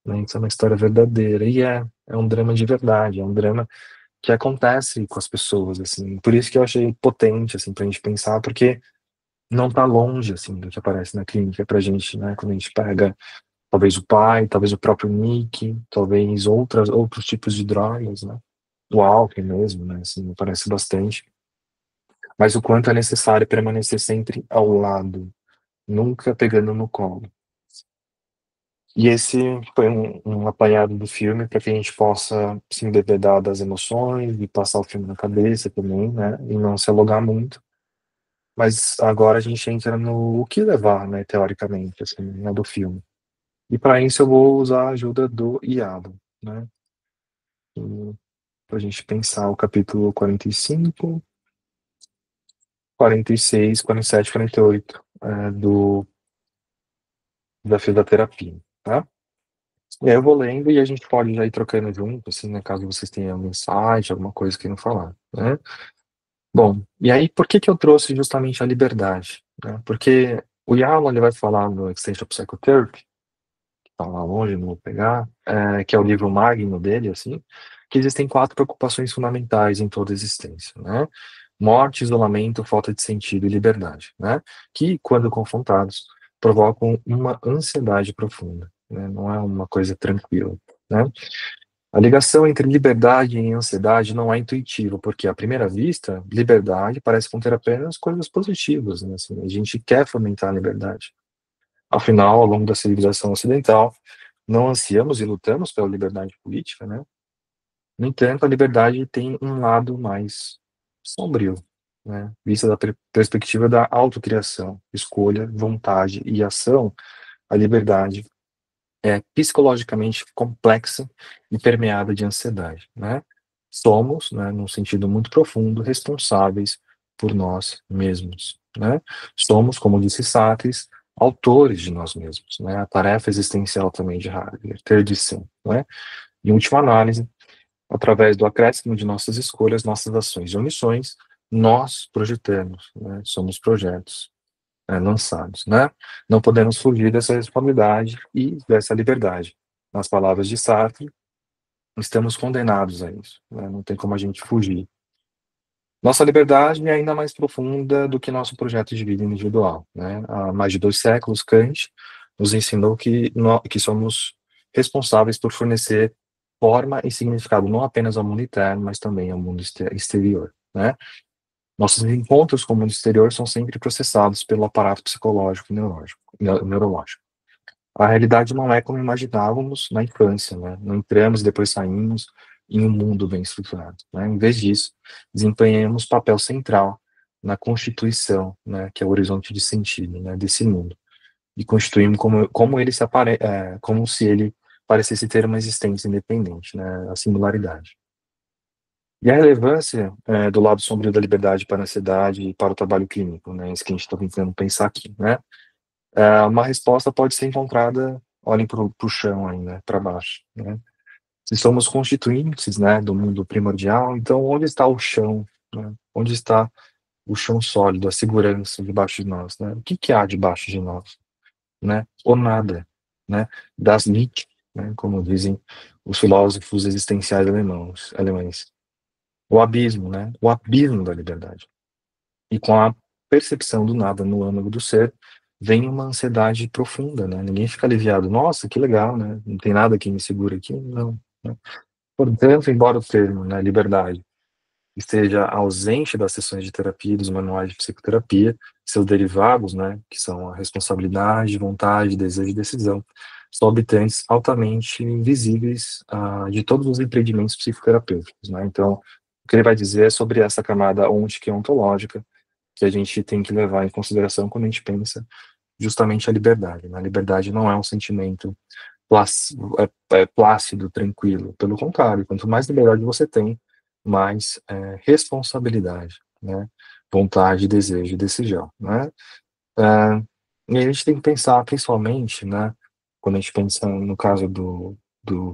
né? Isso é uma história verdadeira. E é um drama de verdade, é um drama que acontece com as pessoas, assim. Por isso que eu achei potente, assim, pra gente pensar, porque não tá longe, assim, do que aparece na clínica pra gente, né? Quando a gente pega, talvez o pai, talvez o próprio Nick, talvez outros tipos de drogas, né? O álcool mesmo, né? Assim, me parece bastante. Mas o quanto é necessário permanecer sempre ao lado, nunca pegando no colo. E esse foi um apanhado do filme para que a gente possa se embebedar das emoções e passar o filme na cabeça também, né? E não se alugar muito. Mas agora a gente entra no o que levar, né, teoricamente, assim, né, do filme. E para isso eu vou usar a ajuda do Iado, né, para a gente pensar o capítulo 45, 46, 47, 48 do Desafio da Terapia, tá? E aí eu vou lendo e a gente pode já ir trocando junto, assim, né, caso vocês tenham algum insight, alguma coisa que não falar, né? Bom, e aí por que que eu trouxe justamente a liberdade, né? Porque o Yalom, ele vai falar no Extension Psychotherapy, tá lá longe, não vou pegar, que é o livro magno dele, assim, que existem 4 preocupações fundamentais em toda a existência, né? Morte, isolamento, falta de sentido e liberdade, né? Que, quando confrontados, provocam uma ansiedade profunda, né? Não é uma coisa tranquila, né? A ligação entre liberdade e ansiedade não é intuitiva, porque, à primeira vista, liberdade parece conter apenas coisas positivas, né? Assim, a gente quer fomentar a liberdade. Afinal, ao longo da civilização ocidental, não ansiamos e lutamos pela liberdade política, né? No entanto, a liberdade tem um lado mais sombrio, né? Vista da perspectiva da autocriação, escolha, vontade e ação, a liberdade é psicologicamente complexa e permeada de ansiedade, né? Somos, né, num sentido muito profundo, responsáveis por nós mesmos, né? Somos, como disse Sartre, autores de nós mesmos, né? A tarefa existencial também de Heidegger, ter de ser, né? Em última análise, através do acréscimo de nossas escolhas, nossas ações e omissões, nós projetamos, né? Somos projetos lançados, né? Não podemos fugir dessa responsabilidade e dessa liberdade. Nas palavras de Sartre, estamos condenados a isso, né? Não tem como a gente fugir. Nossa liberdade é ainda mais profunda do que nosso projeto de vida individual, né? Há mais de 2 séculos, Kant nos ensinou que somos responsáveis por fornecer forma e significado não apenas ao mundo interno, mas também ao mundo exterior, né? Nossos encontros com o mundo exterior são sempre processados pelo aparato psicológico e neurológico. A realidade não é como imaginávamos na infância, né? Não entramos e depois saímos em um mundo bem estruturado, né? Em vez disso, desempenhamos papel central na constituição, né, que é o horizonte de sentido, né, desse mundo. E constituímos como se ele parecesse ter uma existência independente, né, a singularidade. E a relevância do lado sombrio da liberdade para a ansiedade e para o trabalho clínico, né? Isso que a gente está tentando pensar aqui, né? Uma resposta pode ser encontrada, olhem para o chão aí, né? Para baixo, né? Se somos constituintes, né, do mundo primordial, então onde está o chão, né? Onde está o chão sólido, a segurança debaixo de nós, né? O que que há debaixo de nós, né? Ou nada, né? Das Nicht, né? Como dizem os filósofos existenciais alemães. O abismo, né? O abismo da liberdade. E com a percepção do nada no âmago do ser, vem uma ansiedade profunda, né? Ninguém fica aliviado. Nossa, que legal, né? Não tem nada que me segura aqui. Não, né? Portanto, embora o termo, né, liberdade, esteja ausente das sessões de terapia e dos manuais de psicoterapia, seus derivados, né, que são a responsabilidade, vontade, desejo e decisão, são habitantes altamente invisíveis de todos os empreendimentos psicoterapêuticos, né? Então, o que ele vai dizer é sobre essa camada ontológica que a gente tem que levar em consideração quando a gente pensa justamente a liberdade, né? A liberdade não é um sentimento plácido, tranquilo. Pelo contrário, quanto mais liberdade você tem, mais responsabilidade, né? Vontade, desejo e decisão, né? É, e a gente tem que pensar, principalmente, né? Quando a gente pensa no caso do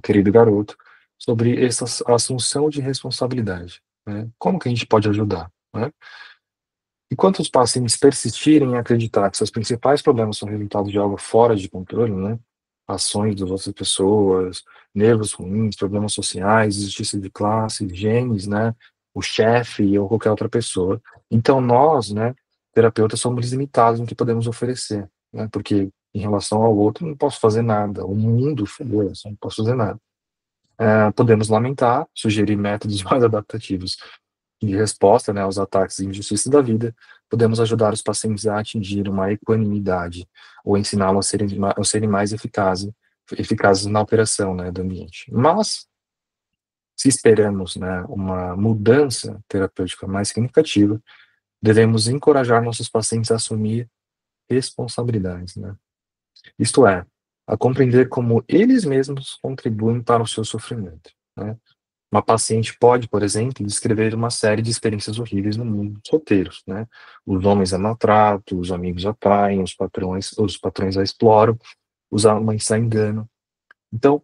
querido garoto, sobre essa assunção de responsabilidade, né? Como que a gente pode ajudar, né? Enquanto os pacientes persistirem em acreditar que seus principais problemas são resultado de algo fora de controle, né? Ações das outras pessoas, nervos ruins, problemas sociais, injustiça de classe, genes, né? O chefe ou qualquer outra pessoa. Então nós, né, terapeutas, somos limitados no que podemos oferecer, né? Porque em relação ao outro não posso fazer nada. O mundo fudeu, eu não posso fazer nada. Podemos lamentar, sugerir métodos mais adaptativos de resposta, né, aos ataques e injustiças da vida, podemos ajudar os pacientes a atingir uma equanimidade ou ensiná-los a serem mais eficazes na alteração, né, do ambiente. Mas, se esperamos, né, uma mudança terapêutica mais significativa, devemos encorajar nossos pacientes a assumir responsabilidades, né? Isto é, a compreender como eles mesmos contribuem para o seu sofrimento, né? Uma paciente pode, por exemplo, descrever uma série de experiências horríveis no mundo dos solteiros, né? Os homens a maltrato, os amigos a traem, os patrões a exploram, os amants a enganam. Então,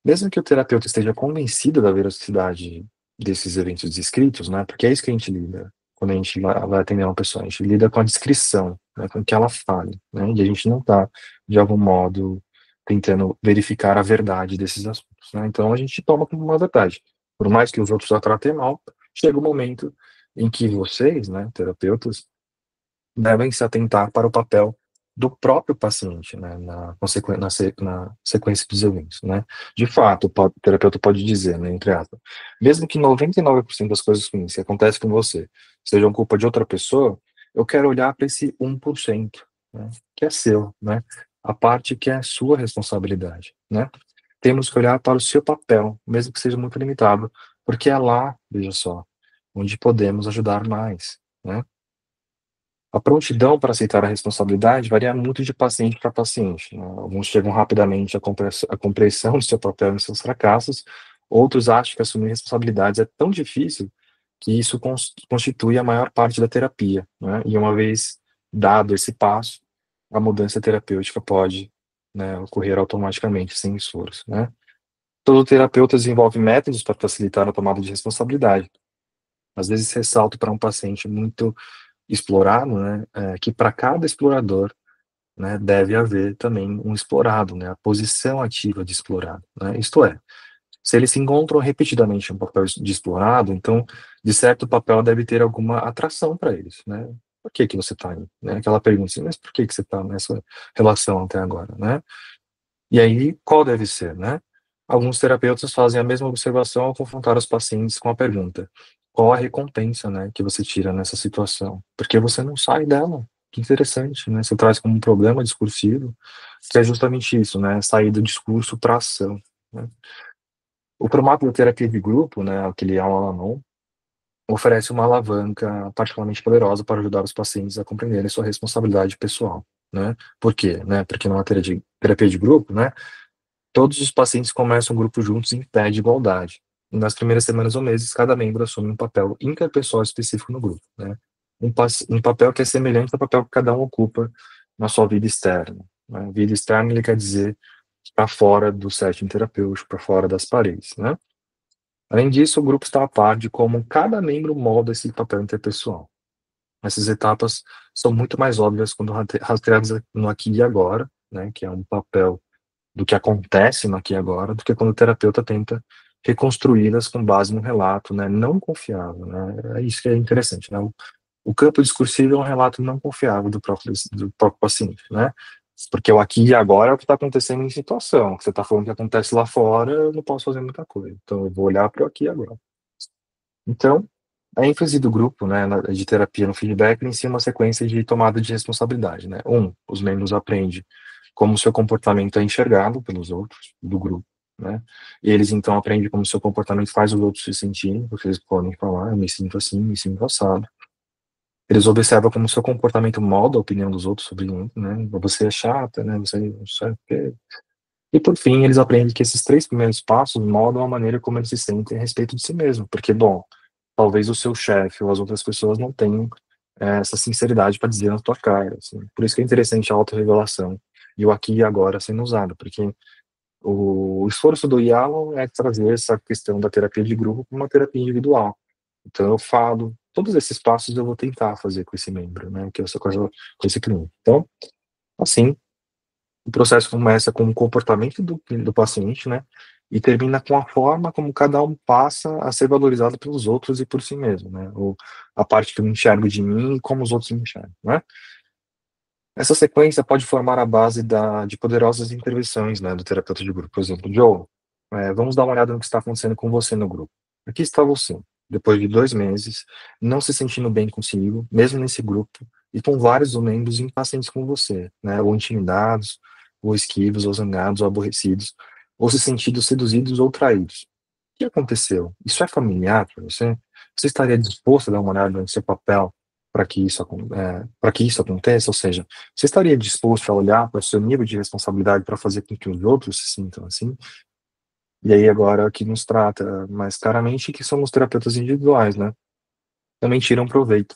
mesmo que o terapeuta esteja convencido da veracidade desses eventos descritos, né? Porque é isso que a gente lida quando a gente vai atender uma pessoa, a gente lida com a descrição, né? Com o que ela fale, né? E a gente não está, de algum modo, tentando verificar a verdade desses assuntos, né? Então a gente toma como uma verdade. Por mais que os outros a tratem mal, chega o momento em que vocês, né, terapeutas, devem se atentar para o papel do próprio paciente, né, na sequência dos eventos, né. De fato, o terapeuta pode dizer, né, entre aspas, mesmo que 99% das coisas ruins que acontecem com você sejam culpa de outra pessoa, eu quero olhar para esse 1%, né, que é seu, né, a parte que é sua responsabilidade, né. Temos que olhar para o seu papel, mesmo que seja muito limitado, porque é lá, veja só, onde podemos ajudar mais, né. A prontidão para aceitar a responsabilidade varia muito de paciente para paciente, né. Alguns chegam rapidamente à compreensão do seu papel e seus fracassos, outros acham que assumir responsabilidades é tão difícil que isso constitui a maior parte da terapia, né, e uma vez dado esse passo, a mudança terapêutica pode, né, ocorrer automaticamente, sem esforço, né. Todo terapeuta desenvolve métodos para facilitar a tomada de responsabilidade. Às vezes ressalto para um paciente muito explorado, né, que para cada explorador, né, deve haver também um explorado, né, a posição ativa de explorado, né, isto é, se eles se encontram repetidamente em um papel de explorado, então, de certo, o papel deve ter alguma atração para eles, né, por que que você está aí? Né, aquela pergunta assim, mas por que que você está nessa relação até agora, né? E aí, qual deve ser, né? Alguns terapeutas fazem a mesma observação ao confrontar os pacientes com a pergunta: qual a recompensa, né, que você tira nessa situação? Porque você não sai dela. Que interessante, né? Você traz como um problema discursivo, que é justamente isso, né? Sair do discurso para a ação, né? O formato da terapia de grupo, né, aquele Al-Anon, oferece uma alavanca particularmente poderosa para ajudar os pacientes a compreenderem sua responsabilidade pessoal, né? Por quê? Né? Porque numa terapia de grupo, né, todos os pacientes começam o grupo juntos em pé de igualdade. E nas primeiras semanas ou meses, cada membro assume um papel interpessoal específico no grupo, né? Um papel que é semelhante ao papel que cada um ocupa na sua vida externa, né? Vida externa, ele quer dizer para fora do setting terapêutico, para fora das paredes, né? Além disso, o grupo está a par de como cada membro molda esse papel interpessoal. Essas etapas são muito mais óbvias quando rastreadas no aqui e agora, né? Que é um papel do que acontece no aqui e agora, do que quando o terapeuta tenta reconstruí-las com base no relato, né, não confiável, né, é isso que é interessante, né, o campo discursivo é um relato não confiável do próprio paciente, né, porque o aqui e agora é o que está acontecendo em situação, o que você está falando que acontece lá fora, eu não posso fazer muita coisa, então eu vou olhar para o aqui e agora. Então, A ênfase do grupo, né, de terapia no feedback inicia uma sequência de tomada de responsabilidade, né? Os membros aprendem como seu comportamento é enxergado pelos outros do grupo, né? E eles então aprendem como seu comportamento faz os outros se sentirem, porque eles podem falar, eu me sinto assim, me sinto assado. Eles observam como seu comportamento molda a opinião dos outros sobre mim, né? Você é chata, né? Você não sei o quê. E por fim, eles aprendem que esses três primeiros passos moldam a maneira como eles se sentem a respeito de si mesmo, porque, bom, talvez o seu chefe ou as outras pessoas não tenham essa sinceridade para dizer na tua cara, assim. Por isso que é interessante a autorrevelação e o aqui e agora sendo usado, porque o esforço do Yalom é trazer essa questão da terapia de grupo para uma terapia individual. Então eu falo, todos esses passos eu vou tentar fazer com esse membro, né, que é essa coisa com esse cliente. Então, assim, o processo começa com o comportamento do paciente, né, e termina com a forma como cada um passa a ser valorizado pelos outros e por si mesmo, né, ou a parte que eu enxergo de mim e como os outros me enxergam, né. Essa sequência pode formar a base de poderosas intervenções, né, do terapeuta de grupo. Por exemplo, Joe, vamos dar uma olhada no que está acontecendo com você no grupo. Aqui está você, depois de 2 meses, não se sentindo bem consigo, mesmo nesse grupo, e com vários membros impacientes com você, né, ou intimidados, ou esquivos, ou zangados, ou aborrecidos, ou se sentindo seduzidos ou traídos. O que aconteceu? Isso é familiar para você? Você estaria disposto a dar uma olhada no seu papel para que isso aconteça? Ou seja, você estaria disposto a olhar para o seu nível de responsabilidade para fazer com que os outros se sintam assim? E aí agora que nos trata mais claramente que somos terapeutas individuais, né? Também tiram proveito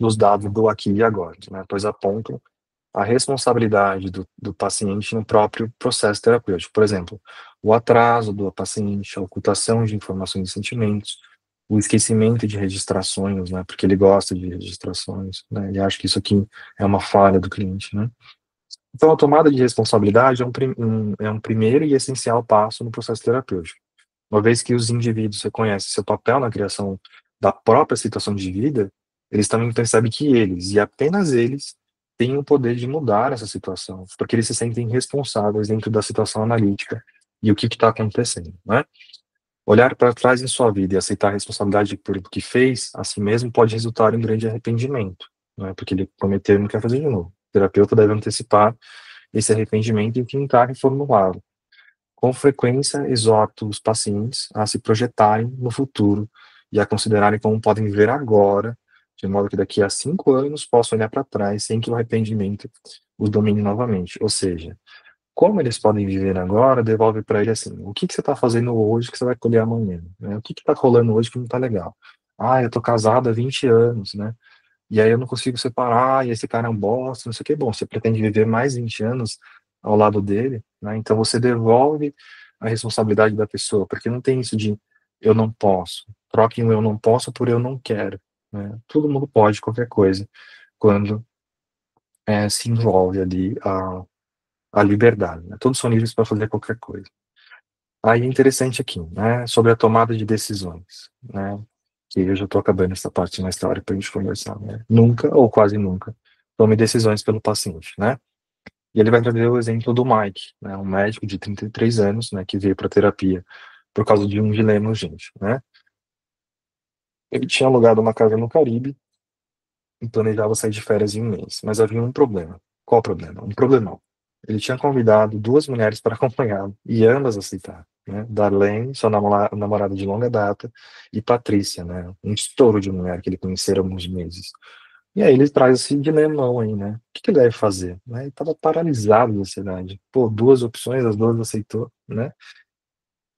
dos dados do aqui e agora, né? Pois apontam a responsabilidade do paciente no próprio processo terapêutico. Por exemplo, o atraso do paciente, a ocultação de informações e sentimentos, o esquecimento de registrações, né, porque ele gosta de registrações, né, ele acha que isso aqui é uma falha do cliente, né. Então, a tomada de responsabilidade é um primeiro e essencial passo no processo terapêutico. Uma vez que os indivíduos reconhecem seu papel na criação da própria situação de vida, eles também percebem que eles, e apenas eles, têm o poder de mudar essa situação, porque eles se sentem responsáveis dentro da situação analítica e o que está acontecendo, né? Olhar para trás em sua vida e aceitar a responsabilidade por o que fez, a si mesmo, pode resultar em grande arrependimento, né? Porque ele prometeu e não quer fazer de novo. O terapeuta deve antecipar esse arrependimento e tentar reformulá-lo. Com frequência, exorto os pacientes a se projetarem no futuro e a considerarem como podem viver agora, de modo que daqui a 5 anos possam olhar para trás sem que o arrependimento os domine novamente. Ou seja, como eles podem viver agora, devolve para ele assim: o que que você está fazendo hoje que você vai colher amanhã? Né? O que está rolando hoje que não está legal? Ah, eu tô casado há 20 anos, né? E aí eu não consigo separar, e esse cara é um bosta, não sei o que. Bom, você pretende viver mais 20 anos ao lado dele, né? Então você devolve a responsabilidade da pessoa, porque não tem isso de eu não posso. Troquem o eu não posso por eu não quero, né? Todo mundo pode qualquer coisa quando se envolve ali a liberdade, né? Todos são livres para fazer qualquer coisa. Aí é interessante aqui, né, sobre a tomada de decisões, né, que eu já estou acabando essa parte mais teórica para a gente conversar, né. Nunca, ou quase nunca, tome decisões pelo paciente, né. E ele vai trazer o exemplo do Mike, né, um médico de 33 anos, né, que veio para terapia por causa de um dilema urgente, né. Ele tinha alugado uma casa no Caribe e planejava sair de férias em um mês, mas havia um problema. Qual o problema? Um problemão. Ele tinha convidado duas mulheres para acompanhá-lo, e ambas aceitaram, né? Darlene, sua namorada de longa data, e Patrícia, né? Um estouro de mulher que ele conhecera há alguns meses. E aí ele traz esse dilemão aí, né? O que que ele deve fazer? Né? Ele estava paralisado na ansiedade. Pô, duas opções, as duas aceitou, né?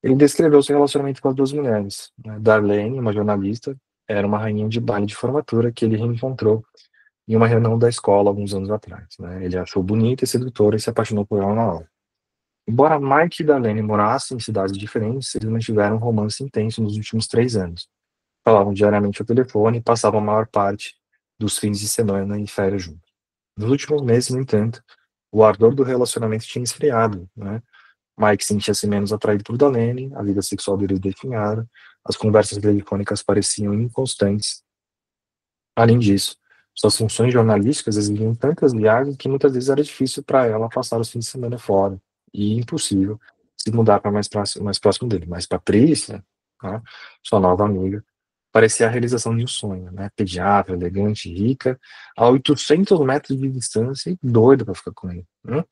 Ele descreveu seu relacionamento com as duas mulheres, né? Darlene, uma jornalista, era uma rainha de baile de formatura que ele reencontrou em uma reunião da escola alguns anos atrás, né? Ele achou bonita e sedutora e se apaixonou por ela na hora. Embora Mike e Darlene morassem em cidades diferentes, eles mantiveram um romance intenso nos últimos 3 anos. Falavam diariamente ao telefone e passavam a maior parte dos fins de semana e férias juntos. Nos últimos meses, no entanto, o ardor do relacionamento tinha esfriado, né? Mike sentia-se menos atraído por Darlene, a vida sexual deles definhara, as conversas telefônicas pareciam inconstantes. Além disso, suas funções jornalísticas exigiam tantas viagens que muitas vezes era difícil para ela passar os fins de semana fora, e impossível se mudar para mais próximo dele. Mas Patrícia, né, sua nova amiga, Parecia a realização de um sonho, né? Pediatra, elegante, rica, a 800 metros de distância e doida para ficar com ele, né?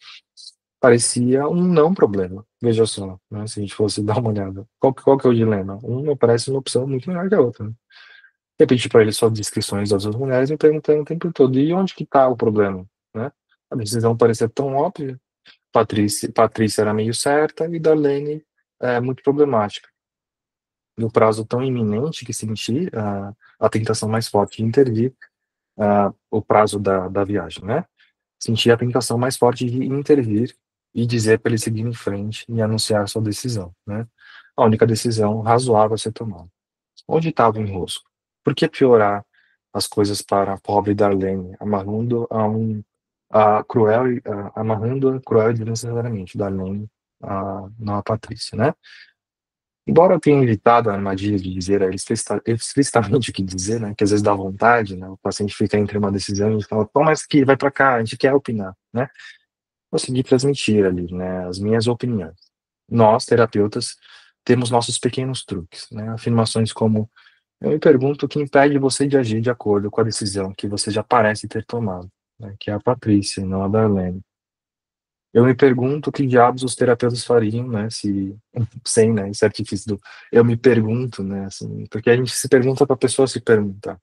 Parecia um não problema. Veja só, né? Se a gente fosse dar uma olhada. Qual que é o dilema? Uma parece uma opção muito melhor que a outra, né? Repeti para ele só descrições das outras mulheres, me perguntando o tempo todo, e onde que está o problema, né? A decisão parecia tão óbvia. Patrícia era meio certa e Darlene muito problemática. No prazo tão iminente que senti a tentação mais forte de intervir, o prazo da viagem, né? Senti a tentação mais forte de intervir e dizer para ele seguir em frente e anunciar sua decisão, né? A única decisão razoável a ser tomada. Onde estava o enrosco? Por que piorar as coisas para a pobre Darlene, amarrando a cruel e desnecessariamente Darlene não a Patrícia, né? Embora eu tenha evitado a armadilha de dizer a ele explicitamente o que dizer, né, que às vezes dá vontade, né, o paciente fica entre uma decisão e a gente fala, toma essa aqui, vai para cá, a gente quer opinar, né, consegui transmitir ali, né, as minhas opiniões. Nós, terapeutas, temos nossos pequenos truques, né, afirmações como, eu me pergunto o que impede você de agir de acordo com a decisão que você já parece ter tomado, né, que é a Patrícia, não a Darlene. Eu me pergunto o que diabos os terapeutas fariam, né, se sem, né, esse artifício do eu me pergunto, né, assim, porque a gente se pergunta para a pessoa se perguntar.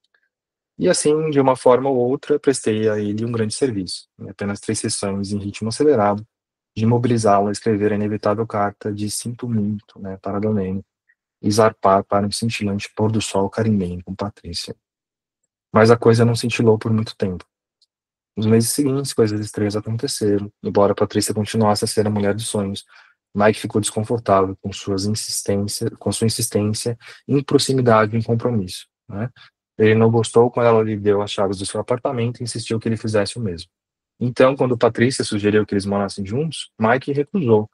E assim, de uma forma ou outra, prestei a ele um grande serviço, né, apenas 3 sessões em ritmo acelerado, de mobilizá-lo a escrever a inevitável carta de sinto muito, né, para Dolene, e zarpar para um cintilante pôr do sol carimbenho com Patrícia. Mas a coisa não cintilou por muito tempo. Nos meses seguintes, coisas estranhas aconteceram. Embora Patrícia continuasse a ser a mulher dos sonhos, Mike ficou desconfortável com sua insistência em proximidade e em compromisso, né? Ele não gostou quando ela lhe deu as chaves do seu apartamento e insistiu que ele fizesse o mesmo. Então, quando Patrícia sugeriu que eles morassem juntos, Mike recusou.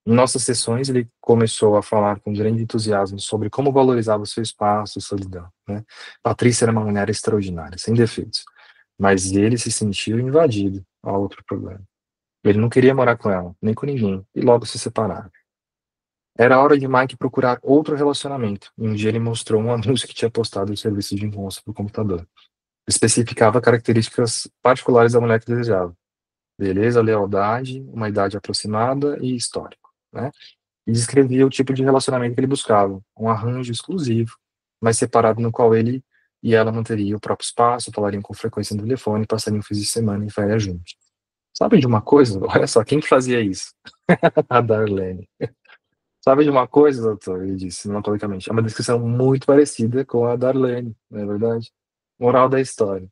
Em nossas sessões, ele começou a falar com grande entusiasmo sobre como valorizava seu espaço e solidão, né? Patrícia era uma mulher extraordinária, sem defeitos, mas ele se sentiu invadido. Há outro problema. Ele não queria morar com ela, nem com ninguém, e logo se separaram. Era hora de Mike procurar outro relacionamento. E um dia ele mostrou um anúncio que tinha postado no serviço de encontro do computador. Especificava características particulares da mulher que desejava: beleza, lealdade, uma idade aproximada e histórico, né? E descrevia o tipo de relacionamento que ele buscava: um arranjo exclusivo, mas separado, no qual ele e ela manteriam o próprio espaço, falariam com frequência no telefone e passariam fins de semana em férias juntos. Sabe de uma coisa? Olha só, quem que fazia isso? A Darlene. Sabe de uma coisa, doutor? Ele disse, melancólicamente. É uma descrição muito parecida com a Darlene, não é verdade? Moral da história: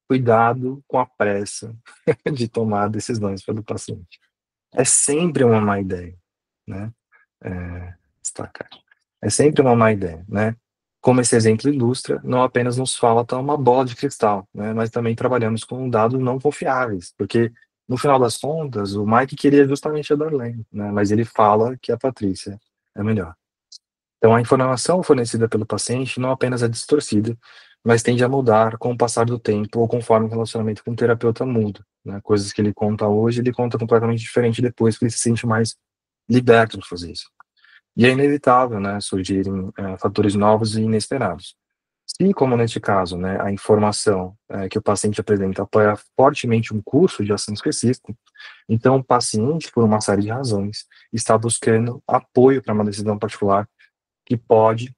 cuidado com a pressa de tomar decisões pelo paciente. É sempre uma má ideia, né? Destacar. É sempre uma má ideia, né? Como esse exemplo ilustra, não apenas nos falta uma bola de cristal, né? Mas também trabalhamos com dados não confiáveis, porque no final das contas, o Mike queria justamente a Darlene, né? Mas ele fala que a Patrícia é melhor. Então, a informação fornecida pelo paciente não apenas é distorcida, mas tende a mudar com o passar do tempo ou conforme o relacionamento com o terapeuta muda, né? Coisas que ele conta hoje, ele conta completamente diferente depois, que ele se sente mais liberto de fazer isso. E é inevitável, né, surgirem fatores novos e inesperados. Se, como neste caso, né, a informação que o paciente apresenta apoia fortemente um curso de ação específico, então o paciente, por uma série de razões, está buscando apoio para uma decisão particular que pode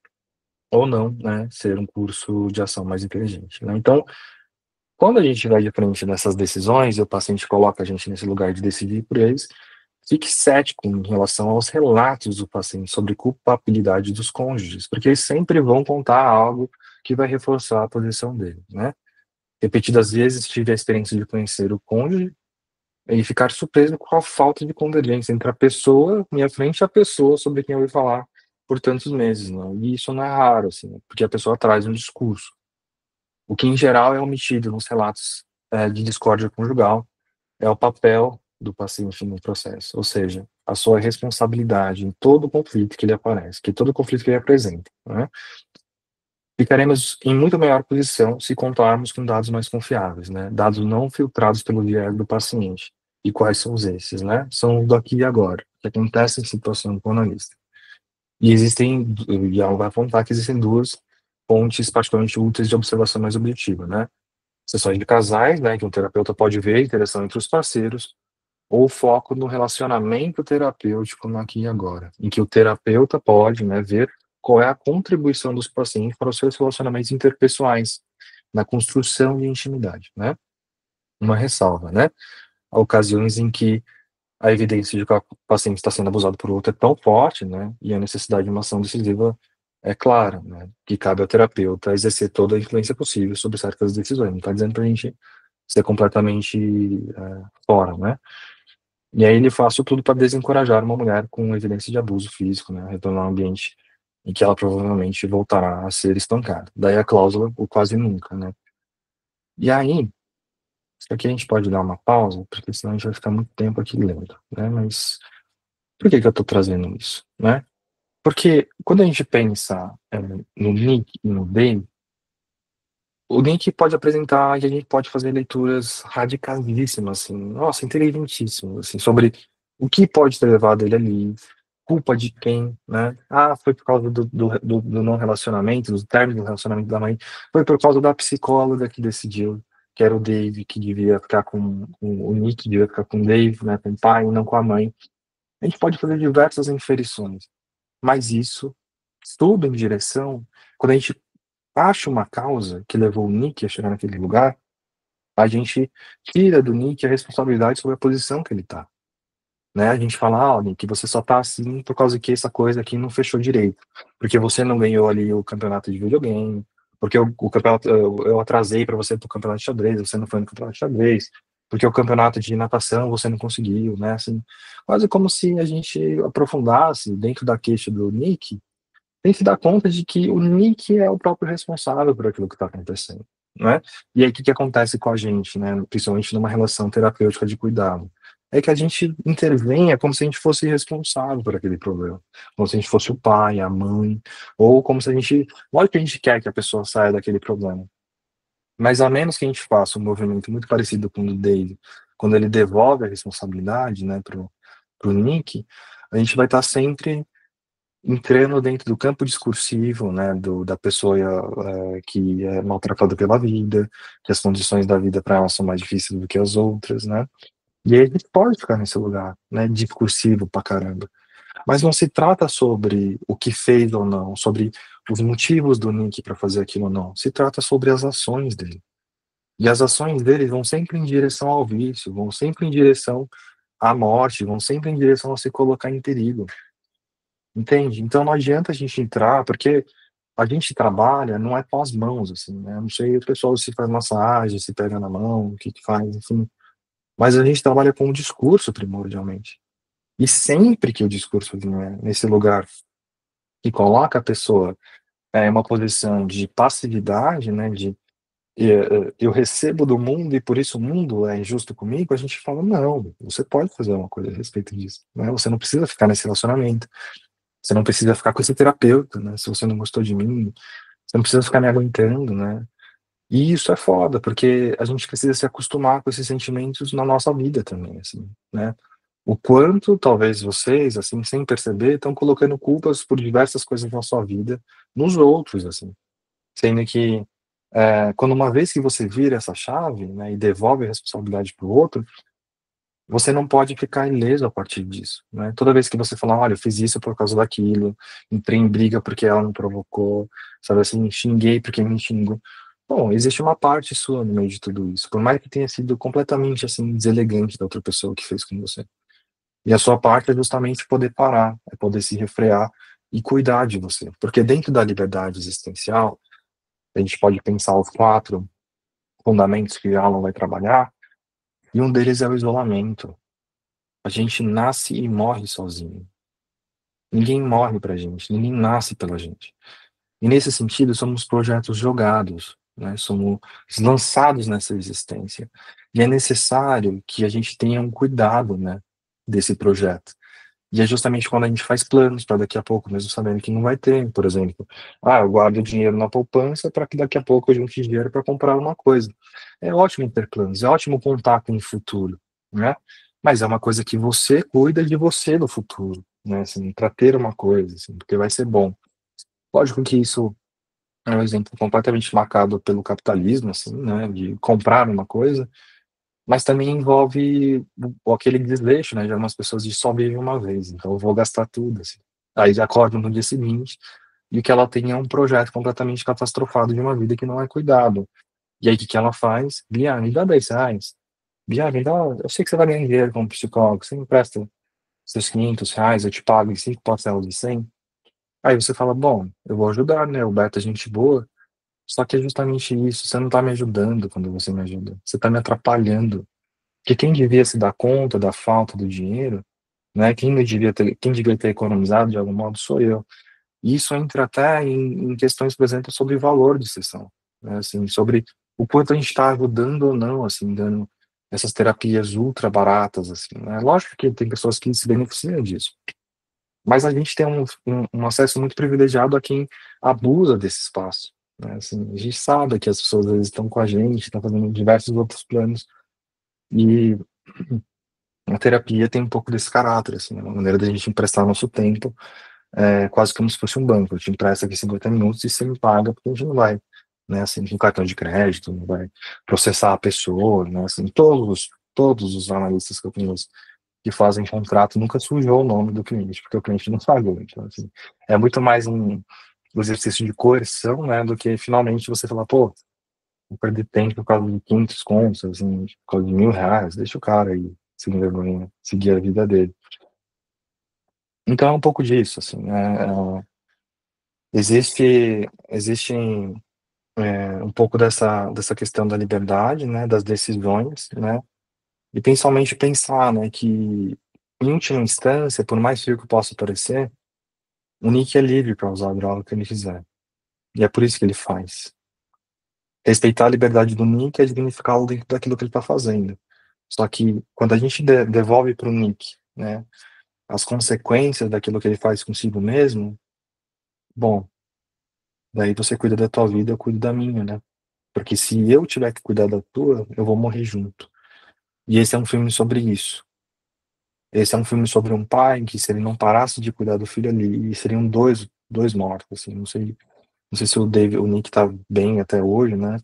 ou não, né, ser um curso de ação mais inteligente, né? Então, quando a gente vai de frente dessas decisões e o paciente coloca a gente nesse lugar de decidir por eles, fique cético em relação aos relatos do paciente sobre culpabilidade dos cônjuges, porque eles sempre vão contar algo que vai reforçar a posição dele, né? Repetidas vezes tive a experiência de conhecer o cônjuge e ficar surpreso com a falta de convergência entre a pessoa, minha frente, e a pessoa sobre quem eu ouvi falar por tantos meses, né? E isso não é raro, assim, porque a pessoa traz um discurso, o que em geral é omitido nos relatos de discórdia conjugal, é o papel do paciente no processo, ou seja, a sua responsabilidade em todo conflito que ele aparece, que todo conflito que ele apresenta, né? Ficaremos em muito melhor posição se contarmos com dados mais confiáveis, né? Dados não filtrados pelo viés do paciente. E quais são esses, né? São o do aqui e agora, que acontecem em situação com o analista. E ela vai apontar que existem duas fontes particularmente úteis de observação mais objetiva, né? Sessões de casais, né, que um terapeuta pode ver a interação entre os parceiros, ou foco no relacionamento terapêutico no aqui e agora, em que o terapeuta pode, né, ver qual é a contribuição dos pacientes para os seus relacionamentos interpessoais, na construção de intimidade, né? Uma ressalva, né? Há ocasiões em que a evidência de que o paciente está sendo abusado por outro é tão forte, né, e a necessidade de uma ação decisiva é clara, né, que cabe ao terapeuta exercer toda a influência possível sobre certas decisões. Não está dizendo para a gente ser completamente fora, né? E aí ele faz tudo para desencorajar uma mulher com evidência de abuso físico, né, retornar a um ambiente em que ela provavelmente voltará a ser estancada. Daí a cláusula, o quase nunca, né? E aí, isso aqui a gente pode dar uma pausa, porque senão a gente vai ficar muito tempo aqui lendo, né? Mas por que que eu estou trazendo isso, né? Porque quando a gente pensa no Nick e no Dave, o Nick pode apresentar e a gente pode fazer leituras radicalíssimas, assim, nossa, inteligentíssimas, assim, sobre o que pode ter levado ele ali, culpa de quem, né? Ah, foi por causa do não relacionamento, do término do relacionamento da mãe, foi por causa da psicóloga que decidiu que era o Dave que devia ficar com o Nick, devia ficar com o Dave, né, com o pai, e não com a mãe. A gente pode fazer diversas inferições, mas isso tudo em direção, quando a gente acha uma causa que levou o Nick a chegar naquele lugar, a gente tira do Nick a responsabilidade sobre a posição que ele tá, né? A gente fala, ah, Nick, você só tá assim por causa que essa coisa aqui não fechou direito, porque você não ganhou ali o campeonato de videogame, porque o campeonato, eu atrasei para você pro campeonato de xadrez, você não foi no campeonato de xadrez, porque o campeonato de natação você não conseguiu, né? Assim, quase como se a gente aprofundasse dentro da queixa do Nick, tem que se dar conta de que o Nick é o próprio responsável por aquilo que está acontecendo, né? E aí o que que acontece com a gente, né? Principalmente numa relação terapêutica de cuidado, é que a gente intervém como se a gente fosse responsável por aquele problema, como se a gente fosse o pai, a mãe, ou como se a gente, lógico que a gente quer que a pessoa saia daquele problema, mas a menos que a gente faça um movimento muito parecido com o do Dave, quando ele devolve a responsabilidade, né, pro Nick, a gente vai estar sempre entrando dentro do campo discursivo, né, da pessoa que é maltratada pela vida, que as condições da vida para ela são mais difíceis do que as outras, né? E aí a gente pode ficar nesse lugar, né, discursivo pra caramba. Mas não se trata sobre o que fez ou não, sobre os motivos do Nick para fazer aquilo ou não. Se trata sobre as ações dele. E as ações dele vão sempre em direção ao vício, vão sempre em direção à morte, vão sempre em direção a se colocar em perigo. Entende? Então não adianta a gente entrar, porque a gente trabalha, não é com as mãos, assim, né? Eu não sei, o pessoal se faz massagem, se pega na mão, o que que faz, enfim. Mas a gente trabalha com o discurso primordialmente. E sempre que o discurso vier nesse lugar que coloca a pessoa em uma posição de passividade, né, de eu recebo do mundo e por isso o mundo é injusto comigo, a gente fala, não, você pode fazer uma coisa a respeito disso, né? Você não precisa ficar nesse relacionamento, você não precisa ficar com esse terapeuta, né? Se você não gostou de mim, você não precisa ficar me aguentando, né? E isso é foda, porque a gente precisa se acostumar com esses sentimentos na nossa vida também, assim, né? O quanto, talvez vocês, assim, sem perceber, estão colocando culpas por diversas coisas na sua vida nos outros, assim. Sendo que, quando uma vez que você vira essa chave, né, e devolve a responsabilidade para o outro, você não pode ficar ileso a partir disso, né? Toda vez que você falar, olha, eu fiz isso por causa daquilo, entrei em briga porque ela me provocou, sabe assim, xinguei porque me xingou. Bom, existe uma parte sua no meio de tudo isso, por mais que tenha sido completamente, assim, deselegante da outra pessoa que fez com você. E a sua parte é justamente poder parar, é poder se refrear e cuidar de você. Porque dentro da liberdade existencial, a gente pode pensar os 4 fundamentos que Alan vai trabalhar, e um deles é o isolamento. A gente nasce e morre sozinho. Ninguém morre pra gente, ninguém nasce pela gente. E nesse sentido, somos projetos jogados, né? Somos lançados nessa existência. E é necessário que a gente tenha um cuidado, né, desse projeto. E é justamente quando a gente faz planos para daqui a pouco, mesmo sabendo que não vai ter, por exemplo. Ah, eu guardo dinheiro na poupança para que daqui a pouco eu junte dinheiro para comprar uma coisa. É ótimo ter planos, é ótimo contar com o futuro, né? Mas é uma coisa que você cuida de você no futuro, né? Assim, para ter uma coisa, assim, porque vai ser bom. Lógico que isso é um exemplo completamente marcado pelo capitalismo, assim, né, de comprar uma coisa, mas também envolve aquele desleixo, né, de algumas pessoas de só vive uma vez, então eu vou gastar tudo, assim. Aí já acordam no dia seguinte e o que ela tem é um projeto completamente catastrofado de uma vida que não é cuidado. E aí o que que ela faz? Bia, me dá R$ 10. Bia, me dá, eu sei que você vai ganhar dinheiro como psicólogo, você me empresta seus R$ 500, eu te pago em 5 parcelas de 100. Aí você fala, bom, eu vou ajudar, né, o Beto é gente boa, só que é justamente isso, você não tá me ajudando quando você me ajuda, você tá me atrapalhando. Porque quem devia se dar conta da falta do dinheiro, né, quem devia ter economizado de algum modo sou eu. E isso entra até em questões, por exemplo, sobre valor de sessão, né, assim, sobre o quanto a gente está ajudando ou não, assim, dando essas terapias ultra baratas, assim, né? Lógico que tem pessoas que se beneficiam disso, mas a gente tem um acesso muito privilegiado a quem abusa desse espaço, né? Assim, a gente sabe que as pessoas às vezes estão com a gente, estão fazendo diversos outros planos, e a terapia tem um pouco desse caráter, assim, né? Uma maneira da gente emprestar nosso tempo, quase como se fosse um banco. A gente empresta aqui 50 minutos e você me paga, porque a gente não vai, né, assim, com cartão de crédito, não vai processar a pessoa, né, assim, todos os analistas que eu conheço que fazem contrato nunca sujou o nome do cliente, porque o cliente não pagou. Então, assim, é muito mais um exercício de coerção, né, do que finalmente você falar, pô, vou perder tempo por causa de 500 contos, assim, por causa de R$ 1.000, deixa o cara aí, sem vergonha, seguir a vida dele. Então é um pouco disso, assim, né, existe um pouco dessa questão da liberdade, né, das decisões, né, e principalmente pensar, né, que em última instância, por mais feio que possa parecer, o Nick é livre para usar a droga que ele quiser. E é por isso que ele faz. Respeitar a liberdade do Nick é dignificá-lo dentro daquilo que ele está fazendo. Só que quando a gente devolve para o Nick, né, as consequências daquilo que ele faz consigo mesmo, bom, daí você cuida da tua vida, eu cuido da minha, né? Porque se eu tiver que cuidar da tua, eu vou morrer junto. E esse é um filme sobre isso. Esse é um filme sobre um pai que, se ele não parasse de cuidar do filho ali, seriam dois mortos, assim. Não sei se o Nick tá bem até hoje, né?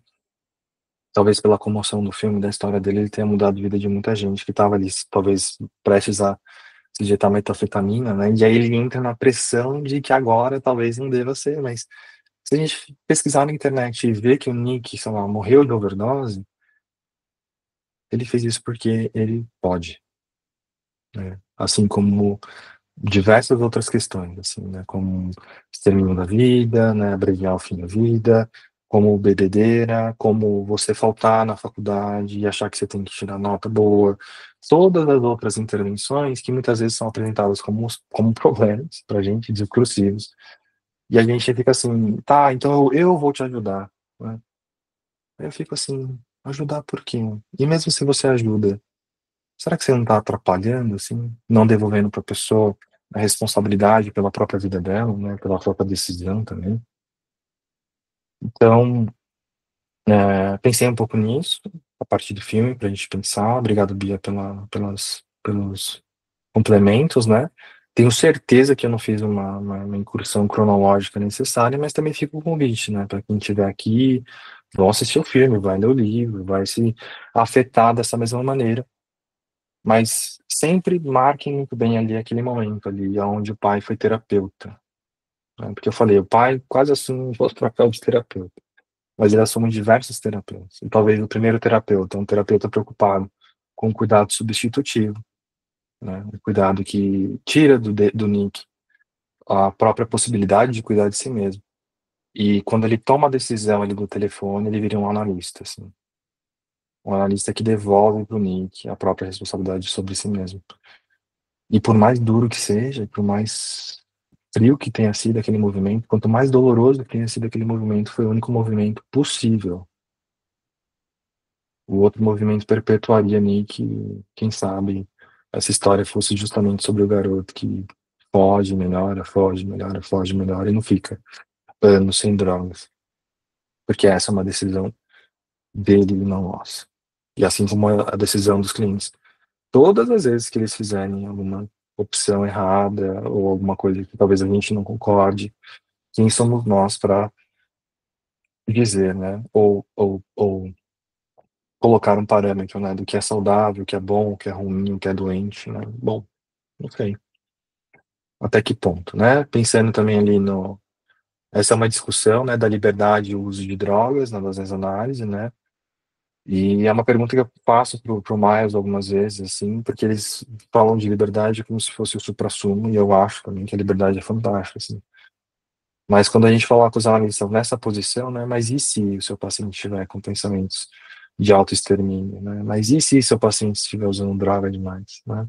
Talvez pela comoção do filme, da história dele, ele tenha mudado a vida de muita gente que tava ali, talvez prestes a se injetar metanfetamina, né? E aí ele entra na pressão de que agora talvez não deva ser, mas se a gente pesquisar na internet e ver que o Nick, sei lá, morreu de overdose, ele fez isso porque ele pode, né? Assim como diversas outras questões, assim, né? Como extermínio da vida, né? Abreviar o fim da vida, como bebedeira, como você faltar na faculdade e achar que você tem que tirar nota boa. Todas as outras intervenções que muitas vezes são apresentadas como problemas pra gente, discursivos. E a gente fica assim, tá, então eu vou te ajudar, né? Aí eu fico assim, ajudar por quê? E mesmo se você ajuda, será que você não está atrapalhando, assim, não devolvendo para a pessoa a responsabilidade pela própria vida dela, né, pela própria decisão também? Então, pensei um pouco nisso, a partir do filme, para a gente pensar. Obrigado, Bia, pelos complementos, né? Tenho certeza que eu não fiz uma incursão cronológica necessária, mas também fica o convite, né, para quem estiver aqui, vão assistir o filme, vai ler o livro, vai se afetar dessa mesma maneira. Mas sempre marquem muito bem ali aquele momento ali, onde o pai foi terapeuta, né? Porque eu falei, o pai quase assume o papel de terapeuta, mas ele assume diversos terapeutas. E talvez o primeiro terapeuta, um terapeuta preocupado com o cuidado substitutivo, né? O cuidado que tira do Nick a própria possibilidade de cuidar de si mesmo. E quando ele toma a decisão ali do telefone, ele vira um analista, assim. Um analista que devolve para o Nick a própria responsabilidade sobre si mesmo. E por mais duro que seja, por mais frio que tenha sido aquele movimento, quanto mais doloroso que tenha sido aquele movimento, foi o único movimento possível. O outro movimento perpetuaria Nick, e, quem sabe, essa história fosse justamente sobre o garoto que foge, melhora e não fica anos sem drogas. Porque essa é uma decisão dele e não nossa. E assim como a decisão dos clientes. Todas as vezes que eles fizerem alguma opção errada ou alguma coisa que talvez a gente não concorde, quem somos nós para dizer, né? Ou colocar um parâmetro, né? Do que é saudável, o que é bom, o que é ruim, o que é doente, né? Bom, não sei. Até que ponto, né? Pensando também ali no... Essa é uma discussão, né? Da liberdade e o uso de drogas nas análises, né? E é uma pergunta que eu faço pro Miles algumas vezes, assim, porque eles falam de liberdade como se fosse o suprassumo, e eu acho também que a liberdade é fantástica, assim. Mas quando a gente coloca os analistas nessa posição, né, mas e se o seu paciente estiver com pensamentos de autoextermínio, né? Mas e se seu paciente estiver usando droga demais, né?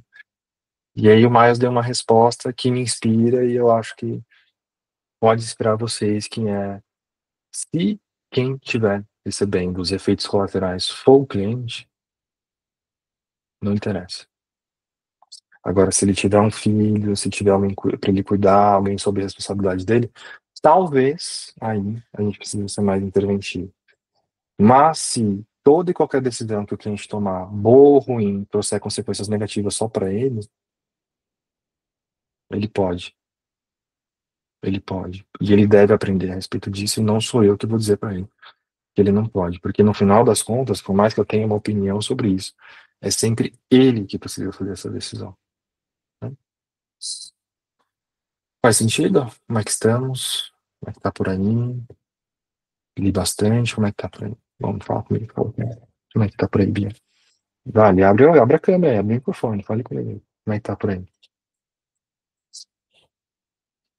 E aí o Miles deu uma resposta que me inspira e eu acho que pode inspirar vocês, que é, se quem estiver recebendo os efeitos colaterais for o cliente, não interessa. Agora, se ele tiver um filho, se tiver alguém para ele cuidar, alguém sob a responsabilidade dele, talvez aí a gente precise ser mais interventivo. Mas se toda e qualquer decisão que o cliente tomar, boa ou ruim, trouxer consequências negativas só para ele, ele pode. Ele pode. E ele deve aprender a respeito disso, e não sou eu que vou dizer para ele que ele não pode. Porque no final das contas, por mais que eu tenha uma opinião sobre isso, é sempre ele que precisa fazer essa decisão, né? Faz sentido? Como é que estamos? Como é que tá por aí? Li bastante, como é que tá por aí? Vamos falar comigo, fala comigo. Como é que tá por aí, Bia? Vale, abre a câmera, abre o microfone, fale comigo. Como é que tá por aí?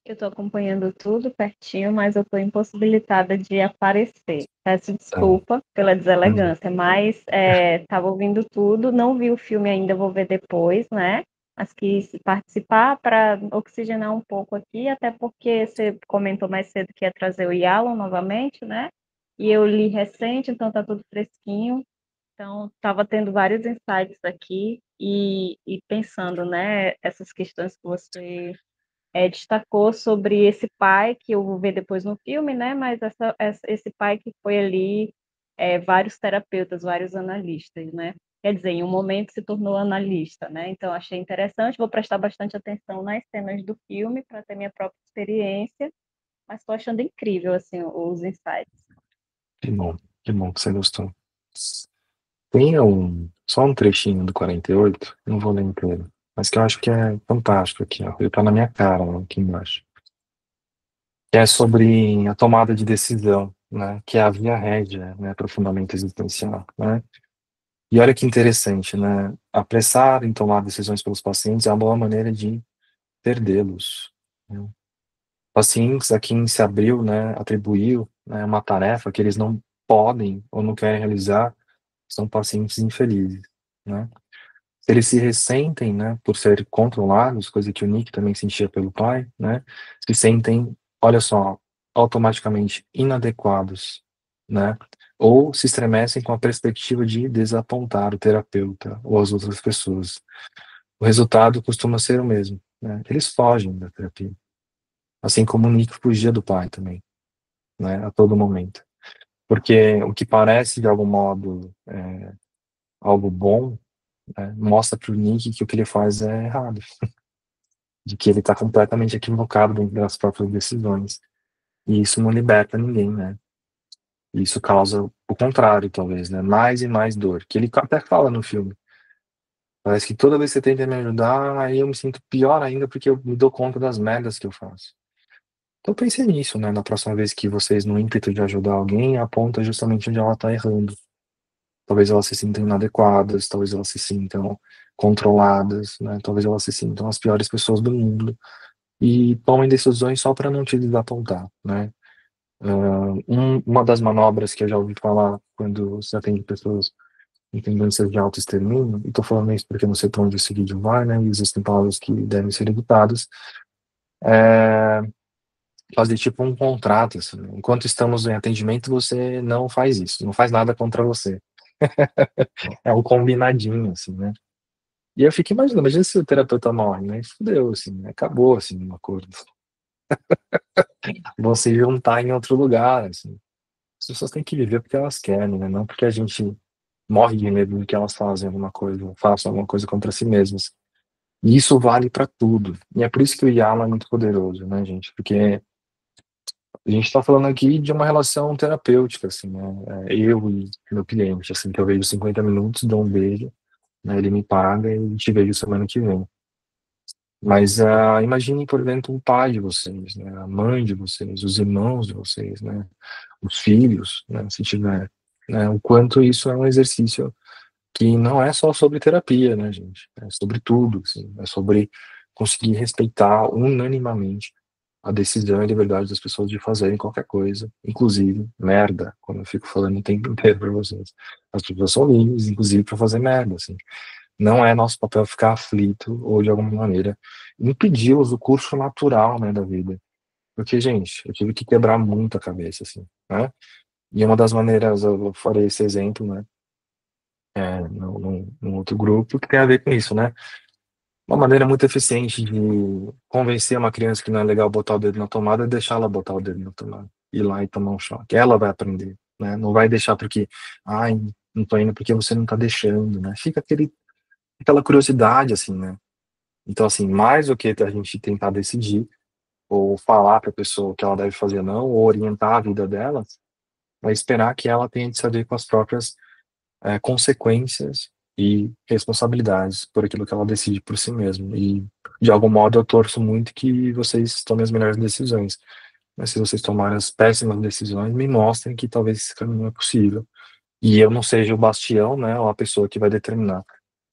Eu estou acompanhando tudo pertinho, mas eu estou impossibilitada de aparecer. Peço Tá. desculpa pela Hum, deselegância, mas estava ouvindo tudo, não vi o filme ainda, vou ver depois, né? Mas quis participar para oxigenar um pouco aqui, até porque você comentou mais cedo que ia trazer o Yalan novamente, né? E eu li recente, então tá tudo fresquinho. Então, estava tendo vários insights aqui e pensando, né, essas questões que você destacou sobre esse pai, que eu vou ver depois no filme, né? Mas esse pai que foi ali, vários terapeutas, vários analistas, né? Quer dizer, em um momento se tornou analista, né? Então, achei interessante, vou prestar bastante atenção nas cenas do filme para ter minha própria experiência, mas estou achando incrível, assim, os insights. que bom que você gostou. Tem só um trechinho do 48, não vou ler inteiro, mas que eu acho que é fantástico aqui, ó. Ele tá na minha cara, ó, aqui embaixo. Que é sobre a tomada de decisão, né? Que é a via rédea, né, para o fundamento existencial, né? E olha que interessante, né? Apressar em tomar decisões pelos pacientes é uma boa maneira de perdê-los, né? Pacientes a quem se abriu, né, atribuiu, né, uma tarefa que eles não podem ou não querem realizar, são pacientes infelizes, né? Se eles se ressentem, né, por ser controlados, coisa que o Nick também sentia pelo pai, né, se sentem, olha só, automaticamente inadequados, né, ou se estremecem com a perspectiva de desapontar o terapeuta ou as outras pessoas. O resultado costuma ser o mesmo, né, eles fogem da terapia, assim como o Nick fugia do pai também, né, a todo momento. Porque o que parece, de algum modo, algo bom, né, mostra para o Nick que o que ele faz é errado, de que ele está completamente equivocado dentro das próprias decisões. E isso não liberta ninguém, né? E isso causa o contrário, talvez, né? Mais e mais dor. Que ele até fala no filme. Parece que toda vez que você tenta me ajudar, aí eu me sinto pior ainda porque eu me dou conta das merdas que eu faço. Então pense nisso, né? Na próxima vez que vocês, no ímpeto de ajudar alguém, aponta justamente onde ela está errando. Talvez elas se sintam inadequadas, talvez elas se sintam controladas, né? Talvez elas se sintam as piores pessoas do mundo e tomem decisões só para não te desapontar, né? Uma das manobras que eu já ouvi falar quando se atende pessoas em tendências de autoextermínio, e estou falando isso porque eu não sei para onde esse vídeo vai, né? E existem palavras que devem ser evitadas, é fazer tipo um contrato, assim, né? Enquanto estamos em atendimento, você não faz isso, não faz nada contra você. É um combinadinho, assim, né? E eu fico imaginando, imagina se o terapeuta morre, né? Fudeu, assim, né? Acabou, assim, uma coisa. Vão se juntar em outro lugar, assim. As pessoas têm que viver porque elas querem, né? Não porque a gente morre de medo de que elas fazem alguma coisa, façam alguma coisa contra si mesmas. E isso vale para tudo. E é por isso que o Yama é muito poderoso, né, gente? Porque A gente está falando aqui de uma relação terapêutica, assim, né? Eu e meu cliente, assim, que eu vejo 50 minutos, dou um beijo, né? Ele me paga e te vejo semana que vem. Mas imagine, por exemplo, o pai de vocês, né? A mãe de vocês, os irmãos de vocês, né? Os filhos, né? Se tiver, né? O quanto isso é um exercício que não é só sobre terapia, né, gente? É sobre tudo, assim. É sobre conseguir respeitar unanimamente a decisão e a liberdade das pessoas de fazerem qualquer coisa, inclusive merda, como eu fico falando o tempo inteiro para vocês. As pessoas são livres, inclusive, para fazer merda, assim. Não é nosso papel ficar aflito ou, de alguma maneira, impedi-los o curso natural, né, da vida. Porque, gente, eu tive que quebrar muito a cabeça, assim, né? E uma das maneiras, eu farei esse exemplo, né, num outro grupo, que tem a ver com isso, né? Uma maneira muito eficiente de convencer uma criança que não é legal botar o dedo na tomada é deixar ela botar o dedo na tomada. Ir lá e tomar um choque. Ela vai aprender, né? Não vai deixar porque, ai, não tô indo porque você não tá deixando, né? Fica aquela curiosidade, assim, né? Então, assim, mais do que a gente tentar decidir ou falar para a pessoa o que ela deve fazer ou não, ou orientar a vida dela, é esperar que ela tenha de saber com as próprias consequências e responsabilidades por aquilo que ela decide por si mesma. E, de algum modo, eu torço muito que vocês tomem as melhores decisões. Mas se vocês tomarem as péssimas decisões, me mostrem que talvez esse caminho é possível. E eu não seja o bastião, né, ou a pessoa que vai determinar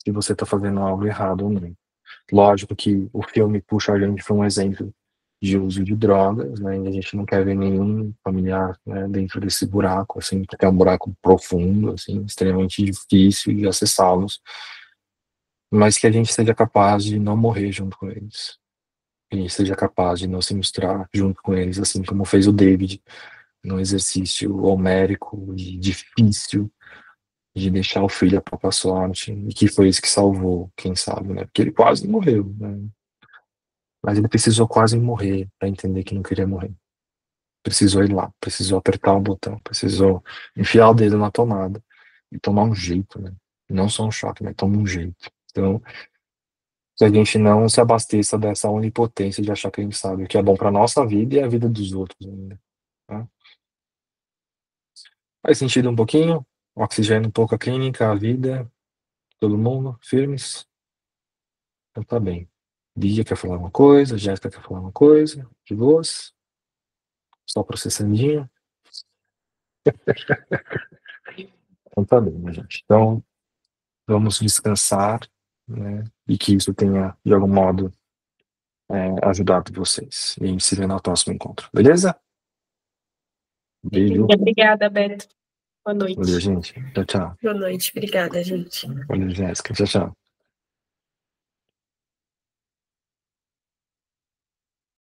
se você está fazendo algo errado ou não. Lógico que o filme puxa a gente para um exemplo de uso de drogas, né, e a gente não quer ver nenhum familiar, né, dentro desse buraco, assim, porque é um buraco profundo, assim, extremamente difícil de acessá-los, mas que a gente seja capaz de não morrer junto com eles, que a gente seja capaz de não se misturar junto com eles, assim como fez o David num exercício homérico e difícil de deixar o filho à própria sorte, e que foi isso que salvou, quem sabe, né, porque ele quase morreu, né, mas ele precisou quase morrer para entender que não queria morrer. Precisou ir lá, precisou apertar o botão, precisou enfiar o dedo na tomada e tomar um jeito, né? Não só um choque, mas tomar um jeito. Então, que a gente não se abasteça dessa onipotência de achar que a gente sabe o que é bom para nossa vida e a vida dos outros ainda. Tá? Faz sentido um pouquinho? Oxigênio um pouco a clínica, a vida, todo mundo, firmes? Então tá bem. Bia quer falar uma coisa, Jéssica quer falar uma coisa, de boas? Só processadinho? Então tá bem, minha gente. Então, vamos descansar, né? E que isso tenha, de algum modo, ajudado vocês. E a gente se vê no próximo encontro, beleza? Beijo. Obrigada, Beto. Boa Valeu, noite. gente. Tchau, tchau. Boa noite, obrigada, gente. Valeu, Jéssica. Tchau, tchau.